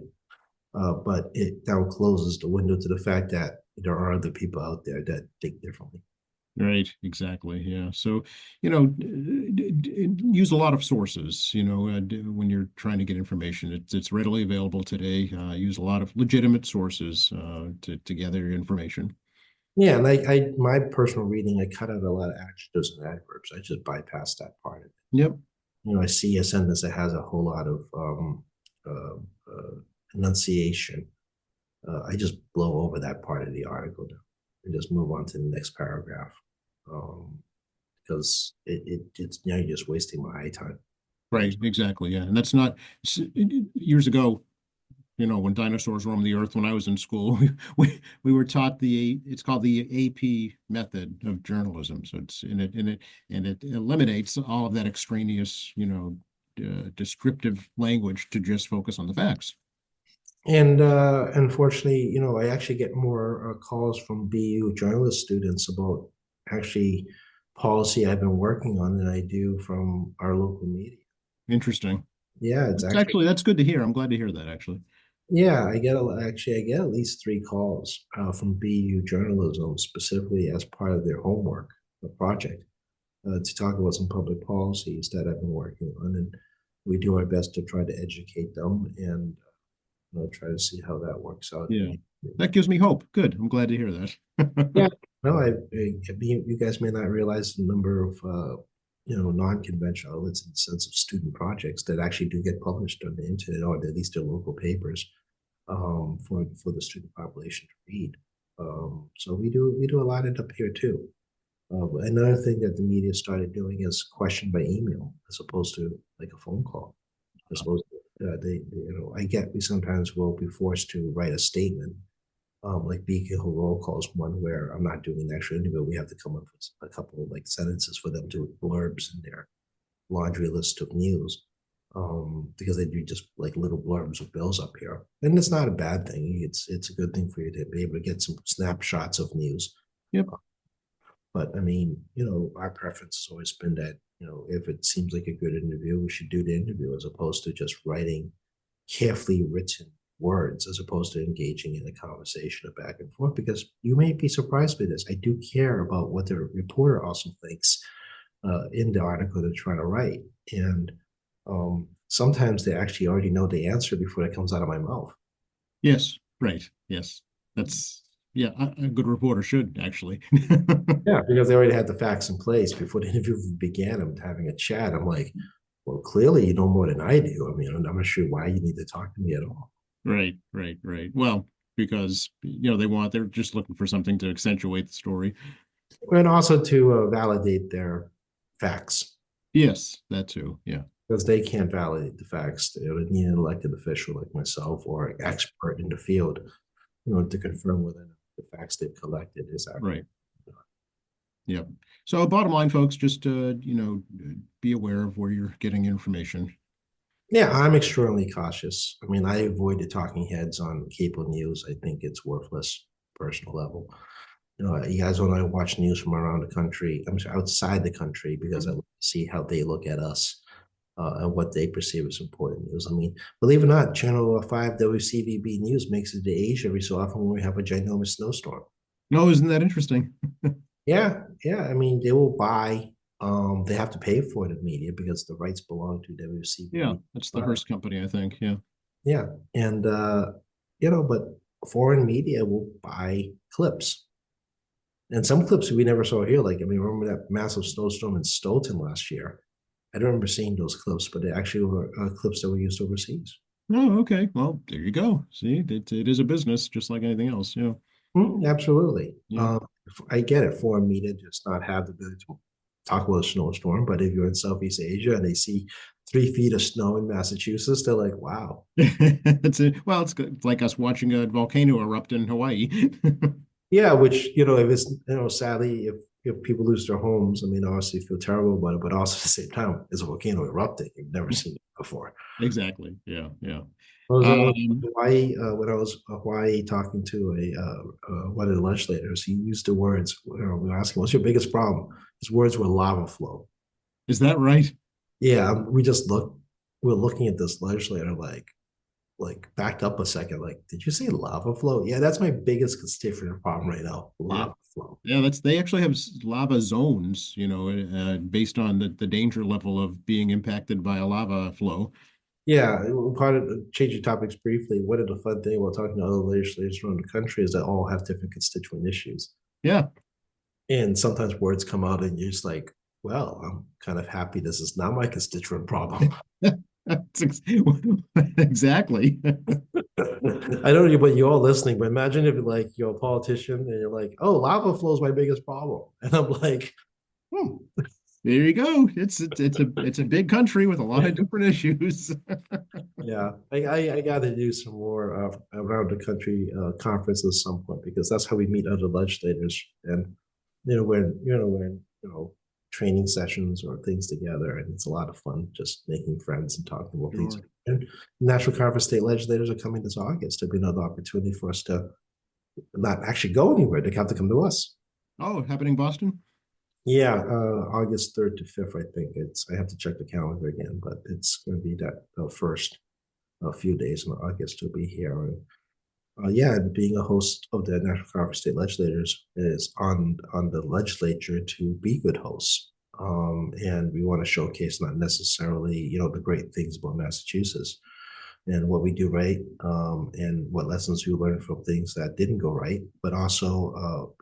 But it now closes the window to the fact that there are other people out there that think differently. Right, exactly. Yeah. So, use a lot of sources, when you're trying to get information. It's readily available today. Use a lot of legitimate sources to gather your information. Yeah, and my personal reading, I cut out a lot of adjectives and adverbs. I just bypass that part of it. Yep. I see a sentence that has a whole lot of uh, enunciation. I just blow over that part of the article now and just move on to the next paragraph, um, because it's you're just wasting my time. Right, exactly. Yeah. And that's not years ago, when dinosaurs roamed the earth when I was in school, we were taught it's called the AP method of journalism. So it eliminates all of that extraneous, descriptive language to just focus on the facts. And unfortunately, I actually get more calls from BU journalist students about actually policy I've been working on than I do from our local media. Interesting. Yeah, it's actually, That's good to hear. I'm glad to hear that actually. yeah, I get at least 3 calls from BU journalism specifically as part of their homework, the project, to talk about some public policies that I've been working on, and we do our best to try to educate them and try to see how that works out. Yeah. That gives me hope. Good. I'm glad to hear that. Yeah, no, you guys may not realize the number of non-conventional outlets in the sense of student projects that actually do get published on the internet, or at least their local papers, for the student population to read. So we do a lot of it up here too. Another thing that the media started doing is question by email as opposed to like a phone call. As opposed to, I get we sometimes will be forced to write a statement, like Beacon Hill Roll Call is one where I'm not doing an actual interview. We have to come up with a couple of like sentences for them to blurbs in their laundry list of news, because they do just like little blurbs of bills up here, and it's not a bad thing. It's a good thing for you to be able to get some snapshots of news. Yep. But I mean, our preference has always been that if it seems like a good interview, we should do the interview as opposed to just writing carefully written words, as opposed to engaging in a conversation of back and forth, because you may be surprised by this. I do care about what the reporter also thinks in the article they're trying to write. And sometimes they actually already know the answer before it comes out of my mouth. Yes. Right. Yes. That's yeah. A good reporter should actually. Yeah, because they already had the facts in place before the interview began. I'm having a chat. I'm like, well, well, clearly you know more than I do. I mean, I'm not sure why you need to talk to me at all. Right, right, right. Well, because they're just looking for something to accentuate the story. And also to validate their facts, Yes, that too. Yeah. because they can't validate the facts. They would need an elected official like myself or an expert in the field, to confirm whether the facts they've collected is accurate. Right. Yep. So bottom line, folks, just be aware of where you're getting information. Yeah, I'm extremely cautious. I mean, I avoid the talking heads on cable news. I think it's worthless, personal level. You guys want to watch news from around the country, I'm sorry, outside the country, because I see how they look at us and what they perceive as important news. I mean, believe it or not, Channel 5 WCVB News makes it to Asia every so often when we have a ginormous snowstorm. No, isn't that interesting? Yeah, yeah. I mean, they will buy, they have to pay for the media because the rights belong to WCVB. Yeah, that's the Hearst company, I think. Yeah. Yeah. And, but foreign media will buy clips. And some clips we never saw here. Like, I mean, remember that massive snowstorm in Stoughton last year? I don't remember seeing those clips, but they actually were clips that were used overseas. Oh, okay. Well, there you go. See, it is a business just like anything else. Yeah. Absolutely. Yeah. I get it. Foreign media does not have the ability to talk about a snowstorm, but if you're in Southeast Asia and they see 3 feet of snow in Massachusetts, they're like, wow. Well, it's good. It's like us watching a volcano erupt in Hawaii. Yeah, which, if it's, sadly, if people lose their homes, I mean, obviously you feel terrible about it, but also at the same time, it's a volcano erupting. You've never seen it before. Exactly. Yeah. Yeah. I was Um, Hawaii when I was Hawaii talking to one of the legislators. He used the words. We were asking, "What's your biggest problem?" His words were lava flow. is that right? Yeah, we just looked. We're looking at this legislator like backed up a second. Like, did you say lava flow? Yeah, that's my biggest constituent problem right now. Yeah. Lava flow. Yeah, they actually have lava zones, based on the danger level of being impacted by a lava flow. Yeah, part of changing topics briefly. One of the fun thing about talking to other legislators around the country is that all have different constituent issues. Yeah. And sometimes words come out and you're just like, well, I'm kind of happy this is not my constituent problem. Exactly. I don't know about you all listening, but imagine if like you're a politician and you're like, oh, lava flow is my biggest problem. And I'm like, There you go. It's a big country with a lot of different issues. yeah, I got to do some more around the country conferences at some point because that's how we meet other legislators and when training sessions or things together, and it's a lot of fun just making friends and talking about things. Sure. And National Conference state legislators are coming this August. There'll be another opportunity for us to not actually go anywhere. They have to come to us. Oh, happening in Boston? Yeah, August 3rd to 5th, I think. I have to check the calendar again, but it's going to be that first a few days in August to be here. And yeah, and being a host of the National Conference State Legislators is on the legislature to be good hosts. And we want to showcase not necessarily, the great things about Massachusetts and what we do right, and what lessons we learned from things that didn't go right, but also,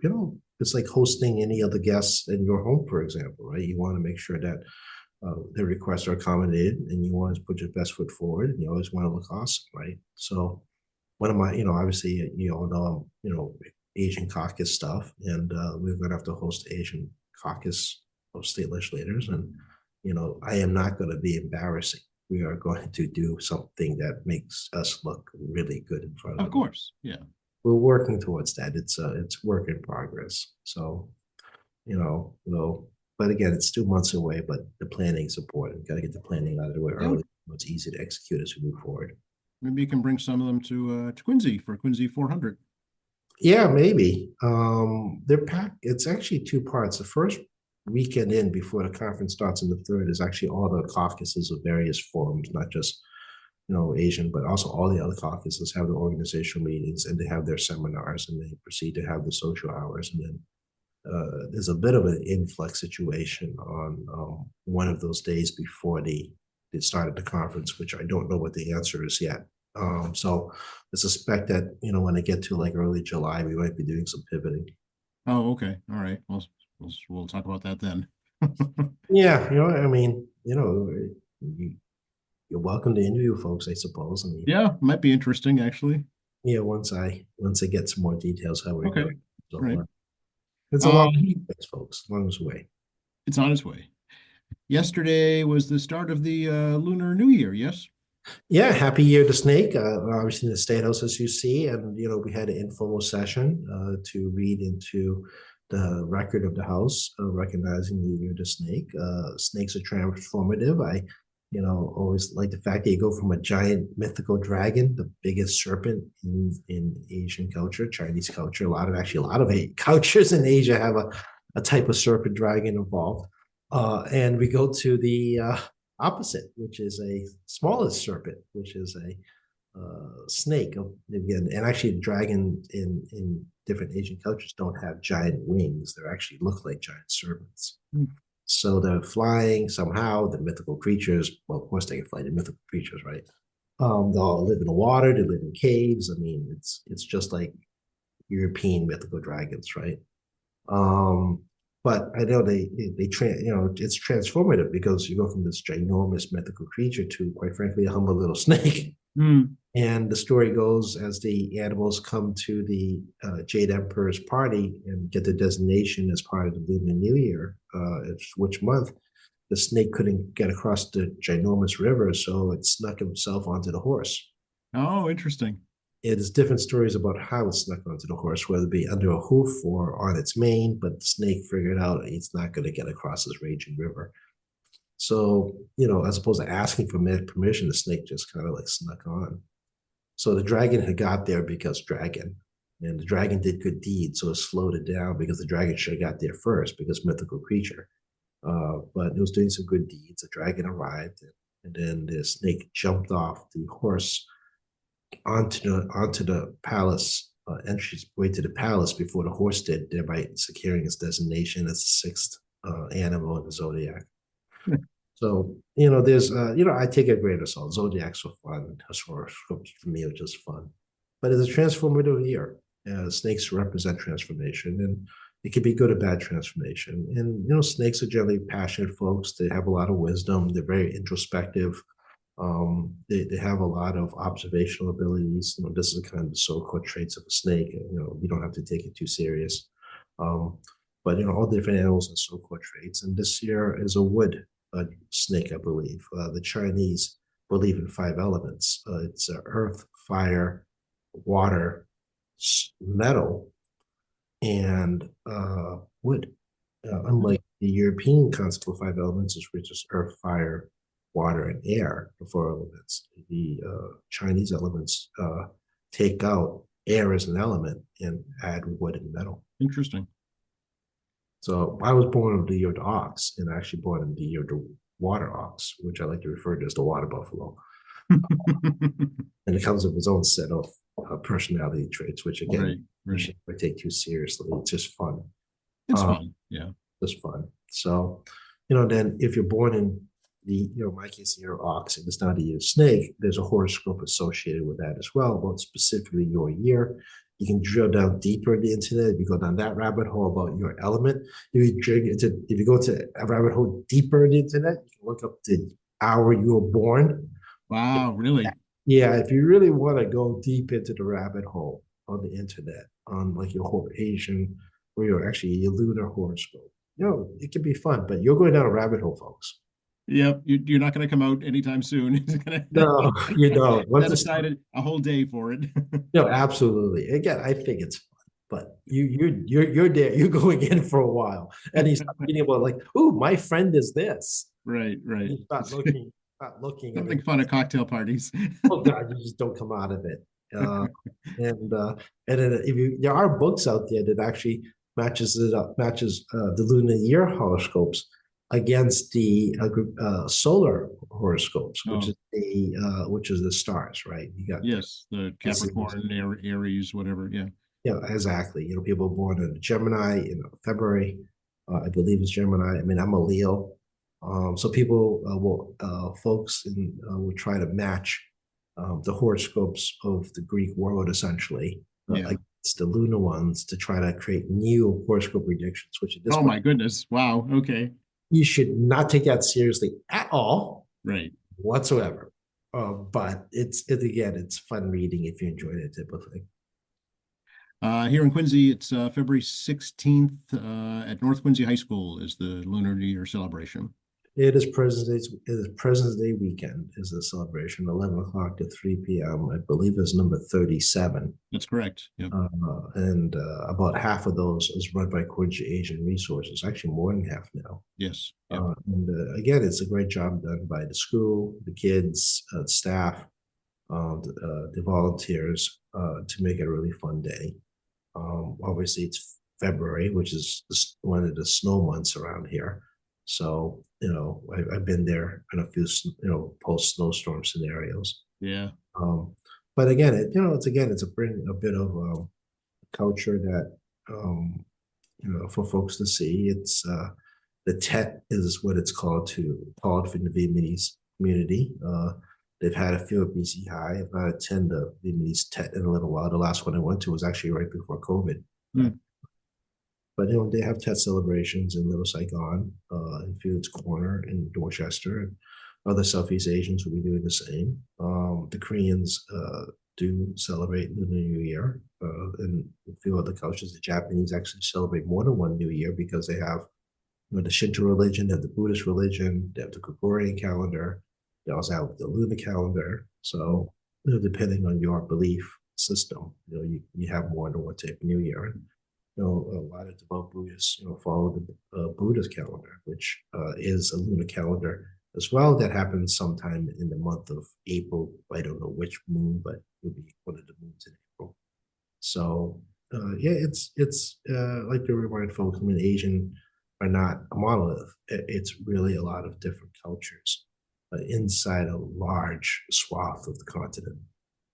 it's like hosting any other guests in your home, for example, right? You want to make sure that their requests are accommodated and you want to put your best foot forward and you always want to look awesome, right? So one of my, obviously, you all know, Asian caucus stuff, and we're going to have to host Asian caucus of state legislators. And, I am not going to be embarrassing. We are going to do something that makes us look really good in front of them. Of course. Yeah. We're working towards that. It's work in progress. So, but again, it's 2 months away, but the planning is important. Got to get the planning out of the way early. It's easy to execute as we move forward. Maybe you can bring some of them to Quincy for Quincy 400. Yeah, maybe. They're packed. It's actually 2 parts. The first weekend in before the conference starts, and the third is actually all the caucuses of various forums, not just Asian, but also all the other caucuses have their organizational meetings and they have their seminars and they proceed to have the social hours. And then there's a bit of an influx situation on one of those days before they started the conference, which I don't know what the answer is yet. So I suspect that, when I get to like early July, we might be doing some pivoting. Oh, okay. All right. We'll talk about that then. Yeah, I mean, welcome to interview folks, I suppose. I mean, Yeah, might be interesting, actually. yeah, once I get some more details how we're Okay, going. So right. it's a long He, way, folks, long way. it's on its way. Yesterday was the start of the Lunar New Year, yes? Yeah, happy year to Snake. Obviously in the State House, as you see, and we had an informal session to read into the record of the House, recognizing the year to Snake. Snakes are transformative. I always like the fact that you go from a giant mythical dragon, the biggest serpent in Asian culture, Chinese culture. A lot of cultures in Asia have a type of serpent dragon involved. And we go to the opposite, which is a smallest serpent, which is a snake. Again, and actually, dragon in different Asian cultures don't have giant wings. They actually look like giant serpents. Mm. So they're flying somehow. The mythical creatures. Well, of course, they can fly. The mythical creatures, right? They all live in the water. They live in caves. I mean, it's just like European mythical dragons, right? Um, but I know it's transformative because you go from this ginormous mythical creature to, quite frankly, a humble little snake. Mm. And the story goes as the animals come to the Jade Emperor's party and get the designation as part of the Lunar New Year, which month, the snake couldn't get across the ginormous river, so it snuck himself onto the horse. Oh, interesting. It's different stories about how it snuck onto the horse, whether it be under a hoof or on its mane, but the snake figured out it's not going to get across this raging river. So, as opposed to asking for permission, the snake just kind of like snuck on. So the dragon had got there because dragon, and the dragon did good deeds, so it slowed it down because the dragon should have got there first because mythical creature. But it was doing some good deeds. The dragon arrived, and then the snake jumped off the horse onto the palace entryway to the palace before the horse did, thereby securing its designation as the sixth animal in the zodiac. So there's I take a grain of salt. Zodiacs are fun. Horoscopes for me are just fun, but it's a transformative year. Snakes represent transformation, and it can be good or bad transformation. And snakes are generally passionate folks. They have a lot of wisdom. They're very introspective. They have a lot of observational abilities. This is kind of the so-called traits of a snake. You don't have to take it too serious. But all different animals have so-called traits. And this year is a wood snake, I believe. The Chinese believe in 5 elements. It's earth, fire, water, metal, and wood. Unlike the European concept of 5 elements, which is earth, fire, water, and air, the 4 elements. The Chinese elements take out air as an element and add wood and metal. Interesting. So I was born in the year of the ox, and actually born in the year of the water ox, which I like to refer to as the water buffalo. And it comes with its own set of personality traits, which again, you should never take too seriously. It's just fun. It's fun, yeah. Just fun. So, then if you're born in my case, your ox, and it's not a year snake, there's a horoscope associated with that as well, about specifically your year. You can drill down deeper in the internet. If you go down that rabbit hole about your element, if you go to a rabbit hole deeper in the internet, you can look up the hour you were born. Wow, really? Yeah, if you really want to go deep into the rabbit hole on the internet, on like your whole Asian or your lunar horoscope, it can be fun, but you're going down a rabbit hole, folks. Yep, you're not going to come out anytime soon. No, you don't. Set aside a whole day for it. No, absolutely. Again, I think it's fun, but you're there. You're going in for a while, and he's being able to like, oh, my friend is this. Right. You start looking. Something fun at cocktail parties. Oh God, you just don't come out of it. And then there are books out there that actually matches the lunar year horoscopes against the solar horoscopes, which is the stars, right? You got the Capricorn, Aries, whatever. Yeah. Yeah, exactly. People born in Gemini in February, I believe it's Gemini. I mean, I'm a Leo, so people folks will try to match the horoscopes of the Greek world essentially against the lunar ones to try to create new horoscope predictions. Which at this point, my goodness, wow, okay. You should not take that seriously at all. Right. Whatsoever. But again, it's fun reading if you enjoy that type of thing. Here in Quincy, it's February 16th at North Quincy High School is the Lunar New Year celebration. It is President's Day weekend is the celebration, 11 o'clock to 3 p.m. I believe is number 37. That's correct. Yep. And about half of those is run by Quincy Asian Resources, actually more than half now. Yes. Yep. And again, it's a great job done by the school, the kids, staff, the volunteers to make it a really fun day. Obviously, it's February, which is one of the snow months around here. So, I've been there in a few, post snowstorm scenarios. Yeah. But again, it's a bit of culture that, for folks to see. It's the Tet is what it's called for the Vietnamese community. They've had a few at BC High. I've not attended the Vietnamese Tet in a little while. The last one I went to was actually right before COVID. But they have Tet celebrations in Little Saigon, in Fields Corner, in Dorchester, and other Southeast Asians will be doing the same. The Koreans do celebrate the New Year, and a few other cultures. The Japanese actually celebrate more than one New Year because they have the Shinto religion, they have the Buddhist religion, they have the Gregorian calendar, they also have the lunar calendar. So, depending on your belief system, you have more than one type of New Year. And, a lot of devout Buddhists, follow the Buddhist calendar, which is a lunar calendar as well. That happens sometime in the month of April. I don't know which moon, but it would be one of the moons in April. So, it's like to remind folks, Asian are not a monolith. It's really a lot of different cultures inside a large swath of the continent.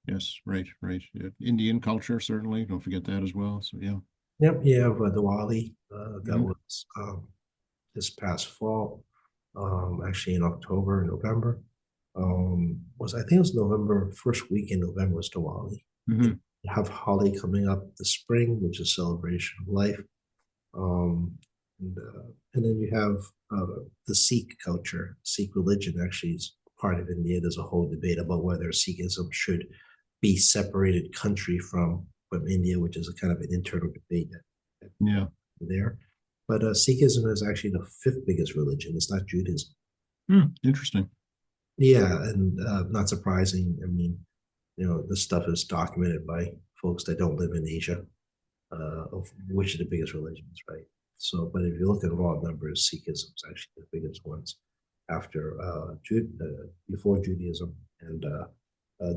Yes, right. Yeah. Indian culture, certainly. Don't forget that as well. So, yeah. Yep, you have Diwali. That was this past fall, actually in October, November. I think it was November, first week in November was Diwali. You have Holi coming up this spring, which is celebration of life. And then you have the Sikh culture. Sikh religion actually is part of India. There's a whole debate about whether Sikhism should be separated country from India, which is a kind of an internal debate there. But Sikhism is actually the fifth biggest religion. It's not Judaism. Interesting. Yeah, and not surprising. This stuff is documented by folks that don't live in Asia, of which are the biggest religions, right? So, but if you look at raw numbers, Sikhism is actually the biggest ones after before Judaism, and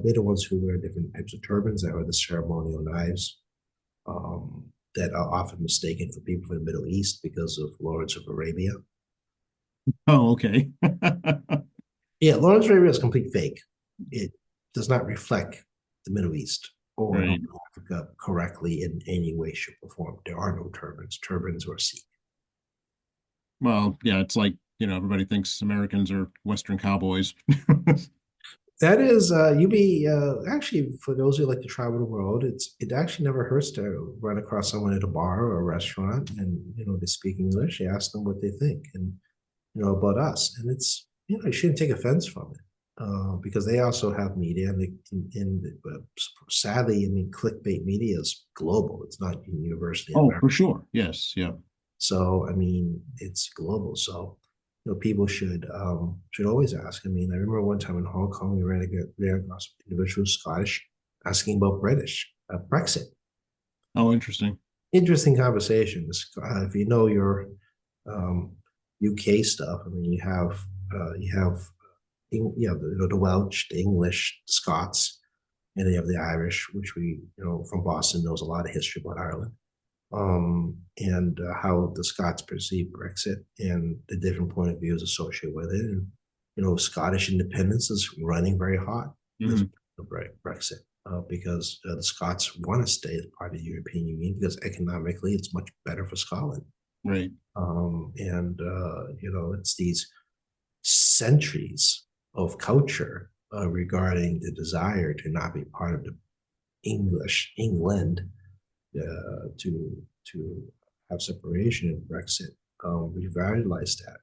they're the ones who wear different types of turbans that are the ceremonial knives that are often mistaken for people from the Middle East because of Lawrence of Arabia. Oh, okay. Yeah, Lawrence of Arabia is complete fake. It does not reflect the Middle East or Right. Africa correctly in any way, shape, or form. There are no turbans. Turbans are Sikh. Well, yeah, it's like, everybody thinks Americans are Western cowboys. That is, actually, for those who like to travel the world, it actually never hurts to run across someone at a bar or a restaurant and, they speak English, you ask them what they think and, about us. And it's, you shouldn't take offense from it because they also have media and sadly, clickbait media is global. It's not universally American. For sure. Yes. Yeah. So, it's global. So, people should always ask. I remember one time in Hong Kong, we ran across individuals Scottish asking about Brexit. Oh, interesting. Interesting conversation. If you know your UK stuff, you have the Welsh, the English, the Scots, and then you have the Irish, which we from Boston knows a lot of history about Ireland. And how the Scots perceive Brexit and the different point of views associated with it. And, Scottish independence is running very hot with Brexit because the Scots want to stay as part of the European Union because economically it's much better for Scotland. Right. It's these centuries of culture regarding the desire to not be part of the England to have separation in Brexit, revitalized that,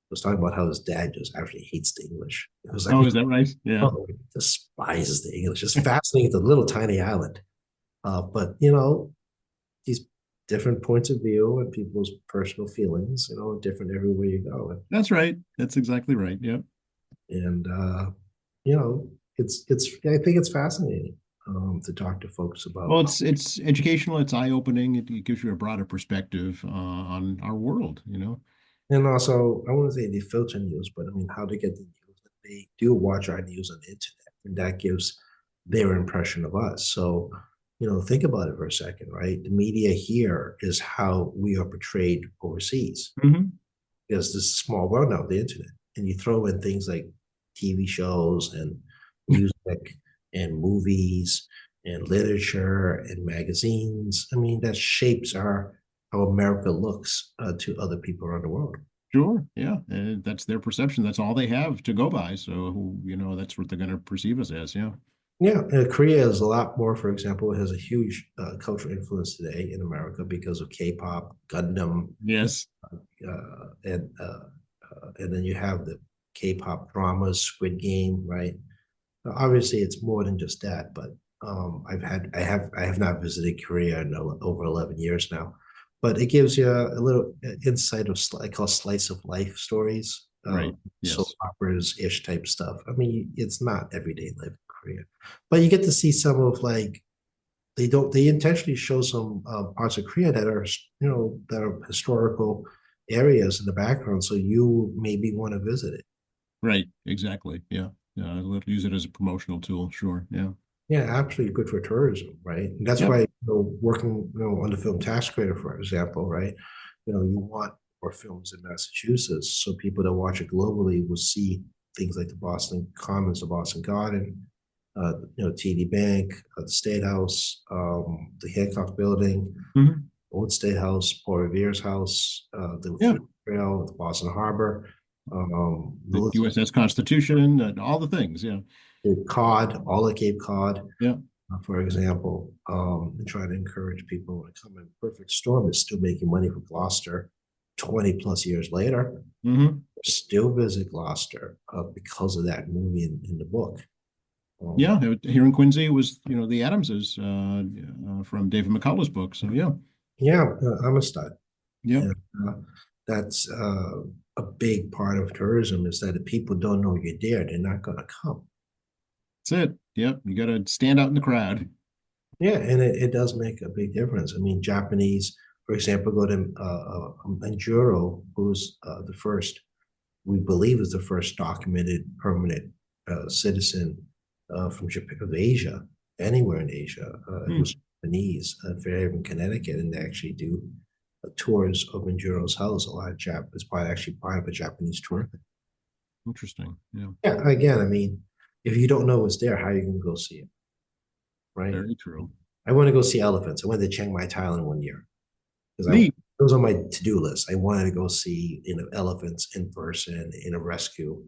and was talking about how his dad just actually hates the English. It was like, Oh, is that right? Yeah. oh, he despises the English. It's fascinating, the little tiny island. But these different points of view and people's personal feelings, different everywhere you go. That's right. That's exactly right. Yep. And it's I think it's fascinating to talk to folks about. Well, it's educational, it's eye-opening, it gives you a broader perspective on our world, you know. And also, I want to say they filter news, but I mean, how to get the news. They do watch our news on the internet, and that gives their impression of us. So, think about it for a second, right? The media here is how we are portrayed overseas. Hmm. Because this is a small world now, the internet, and you throw in things like TV shows and music and movies and literature and magazines. I mean, that shapes how America looks to other people around the world. Sure, yeah, that's their perception. That's all they have to go by. So, that's what they're going to perceive us as. Yeah. Yeah, Korea is a lot more. For example, it has a huge cultural influence today in America because of K-pop, Gundam, Yes. uh, and uh, and then you have the K-pop dramas, Squid Game, right? Obviously, it's more than just that, but I have not visited Korea in over 11 years now, but it gives you a little insight of I call slice of life stories, Right. soap Yes. operas ish type stuff. I mean, it's not everyday life in Korea, but you get to see some of like they intentionally show some parts of Korea that are that are historical areas in the background, so you maybe want to visit it. Right. Exactly. Yeah. Yeah. Use it as a promotional tool. Sure. Yeah. Yeah, absolutely good for tourism, right? And that's Yep. why working on the film Tax Creator, for example, right? You want more films in Massachusetts, so people that watch it globally will see things like the Boston Commons, the Boston Garden, TD Bank, the State House, the Hancock Building, Hmm. Old State House, Paul Revere's house, the Yeah. Freedom Trail, the Boston Harbor, The USS Constitution, all the things. Yeah. the Cod, all the Cape Cod, Yeah. for example, and try to encourage people to come in. Perfect Storm is still making money for Gloucester 20 plus years later. Hmm. Still visit Gloucester because of that movie in the book. Yeah. Here in Quincy, it was, the Adamses from David McCullough's book. So, yeah. Yeah, I'm a stud. Yep. And that's a big part of tourism is that if people don't know you're there, they're not going to come. That's it. Yep. You got to stand out in the crowd. Yeah, and it does make a big difference. I mean, Japanese, for example, go to Manjuro, who's the first, we believe, is the first documented permanent citizen from Japan, of Asia, anywhere in Asia. He Hmm. was Japanese, Fairhaven, Connecticut, and they actually do tours of Manjuro's house. A lot of it's actually part of a Japanese tour. Interesting. Yeah. Yeah, again, I mean, if you don't know what's there, how are you going to go see it, right? Very true. I want to go see elephants. I went to Chiang Mai, Thailand 1 year because Neat. it was on my to-do list. I wanted to go see elephants in person in a rescue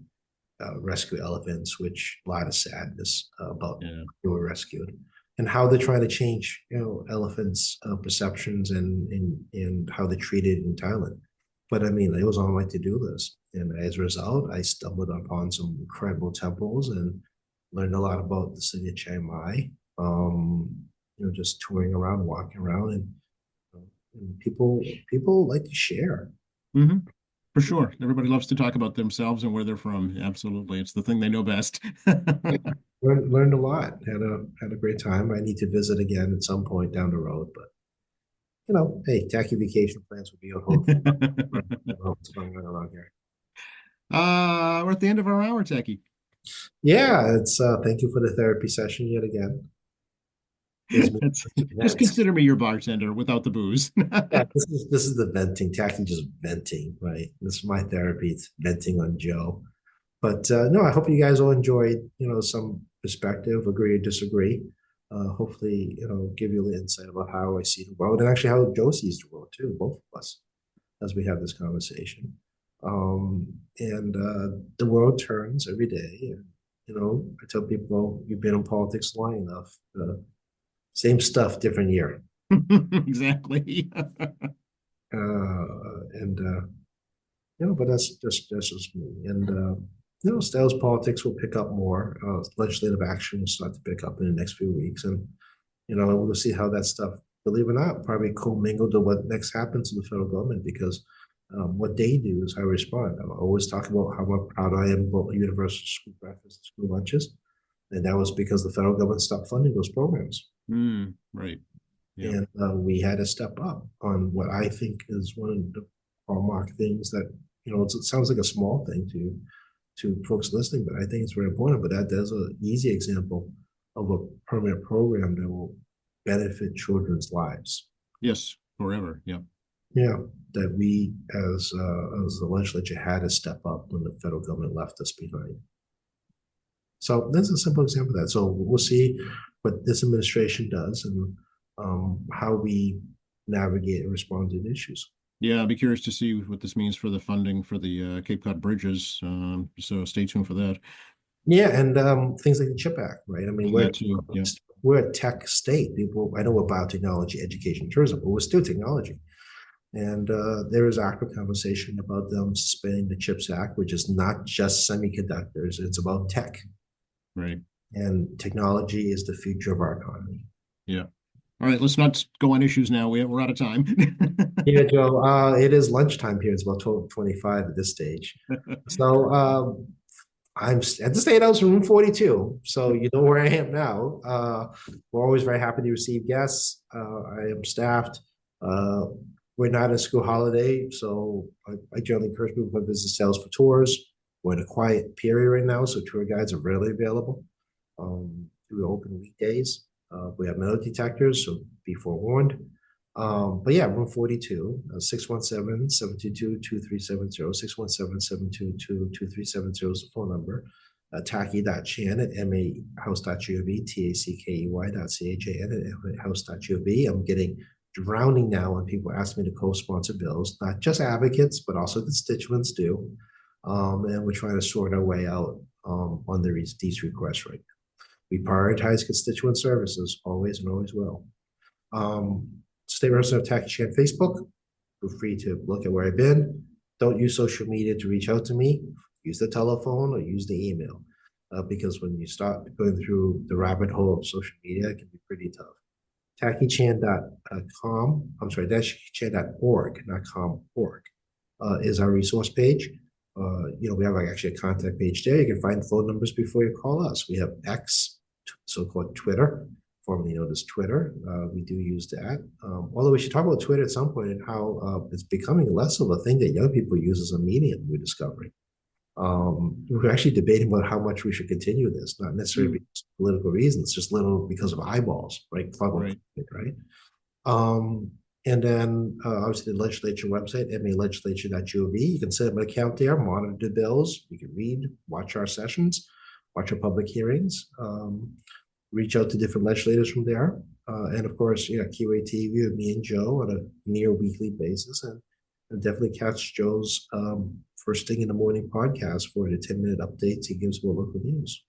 elephants, which a lot of sadness about Yeah. who were rescued and how they're trying to change elephants perceptions and how they're treated in Thailand. But I mean, it was on my to-do list, and as a result, I stumbled upon some incredible temples and learned a lot about the city of Chiang Mai. Just touring around, walking around, and people like to share. Hmm. For sure. Everybody loves to talk about themselves and where they're from. Absolutely. It's the thing they know best. Learned a lot. Had a great time. I need to visit again at some point down the road, but hey, tacky vacation plans will be on hold. What's going on around here? We're at the end of our hour, Techie. Yeah, it's thank you for the therapy session yet again. It's, just consider me your bartender without the booze. Yeah, this is the venting, tacky just venting, right? This is my therapy. It's venting on Joe. But no, I hope you guys all enjoyed, some perspective, agree or disagree. Hopefully, give you a little insight about how I see the world and actually how Joe sees the world too, both of us, as we have this conversation. And the world turns every day. And, I tell people, you've been in politics long enough. Same stuff, different year. Exactly. And But that's just me. And sales politics will pick up more. Legislative action will start to pick up in the next few weeks, and we'll see how that stuff, believe it or not, probably commingled to what next happens in the federal government, because what they do is how I respond. I always talk about how proud I am about universal school breakfast and school lunches, and that was because the federal government stopped funding those programs. Right. Yeah. And we had to step up on what I think is one of the hallmark things that, it sounds like a small thing to folks listening, but I think it's very important. But that's an easy example of a permanent program that will benefit children's lives. Yes, forever. Yeah. Yeah, that we as the legislature had to step up when the federal government left us behind. So this is a simple example of that. So we'll see what this administration does, and how we navigate and respond to the issues. Yeah, I'll be curious to see what this means for the funding for the Cape Cod bridges. So stay tuned for that. Yeah, and things like the CHIP Act, right? I mean, That too. Yeah. we're a tech state. People, I know we're biotechnology, education, tourism, but we're still technology. And there is active conversation about them suspending the CHIPS Act, which is not just semiconductors; it's about tech. Right. And technology is the future of our economy. Yeah. All right, let's not go on issues now. We're out of time. Yeah, Joe, it is lunchtime here. It's about 12:25 at this stage. So I'm at the State House, room 42. So you know where I am now. We're always very happy to receive guests. I am staffed. We're not a school holiday, so I generally encourage people to visit sales for tours. We're in a quiet period right now, so tour guides are rarely available. We open weekdays. We have metal detectors, so be forewarned. But yeah, room 42, 617-722-2370, 617-722-2370 is the phone number. Tackey.chan at mahouse.gov, tackey.chan at mahouse.gov. I'm getting drowning now when people ask me to co-sponsor bills, not just advocates, but also constituents do. And we're trying to sort our way out on these requests right now. We prioritize constituent services, always and always will. State Representative Tackey Chan Facebook. Feel free to look at where I've been. Don't use social media to reach out to me. Use the telephone or use the email. Because when you start going through the rabbit hole of social media, it can be pretty tough. TackeyChan.com, I'm sorry, TackeyChan.org, not com, org, is our resource page. We have actually a contact page there. You can find phone numbers before you call us. We have X, so-called Twitter, formerly known as Twitter. We do use that. Although we should talk about Twitter at some point and how it's becoming less of a thing that young people use as a medium, we're discovering. We're actually debating about how much we should continue this, not necessarily because of political reasons, just little because of eyeballs, right? Right. And then obviously the legislature website, malegislature.gov. You can set up an account there, monitor the bills. You can read, watch our sessions, watch our public hearings, reach out to different legislators from there. And of course, QATV with me and Joe on a near weekly basis. And definitely catch Joe's first thing in the morning podcast for the 10-minute updates he gives about local news.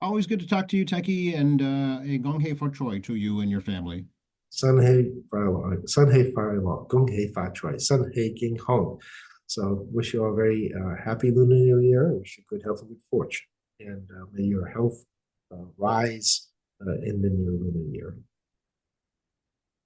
Always good to talk to you, Tackey, and a gong hei for Troy to you and your family. Sun hei fai lo, gong hei fa choi, sun hei ging hong. So wish you all a very happy Lunar New Year. Wish you good health and good fortune. And may your health rise in the new Lunar Year.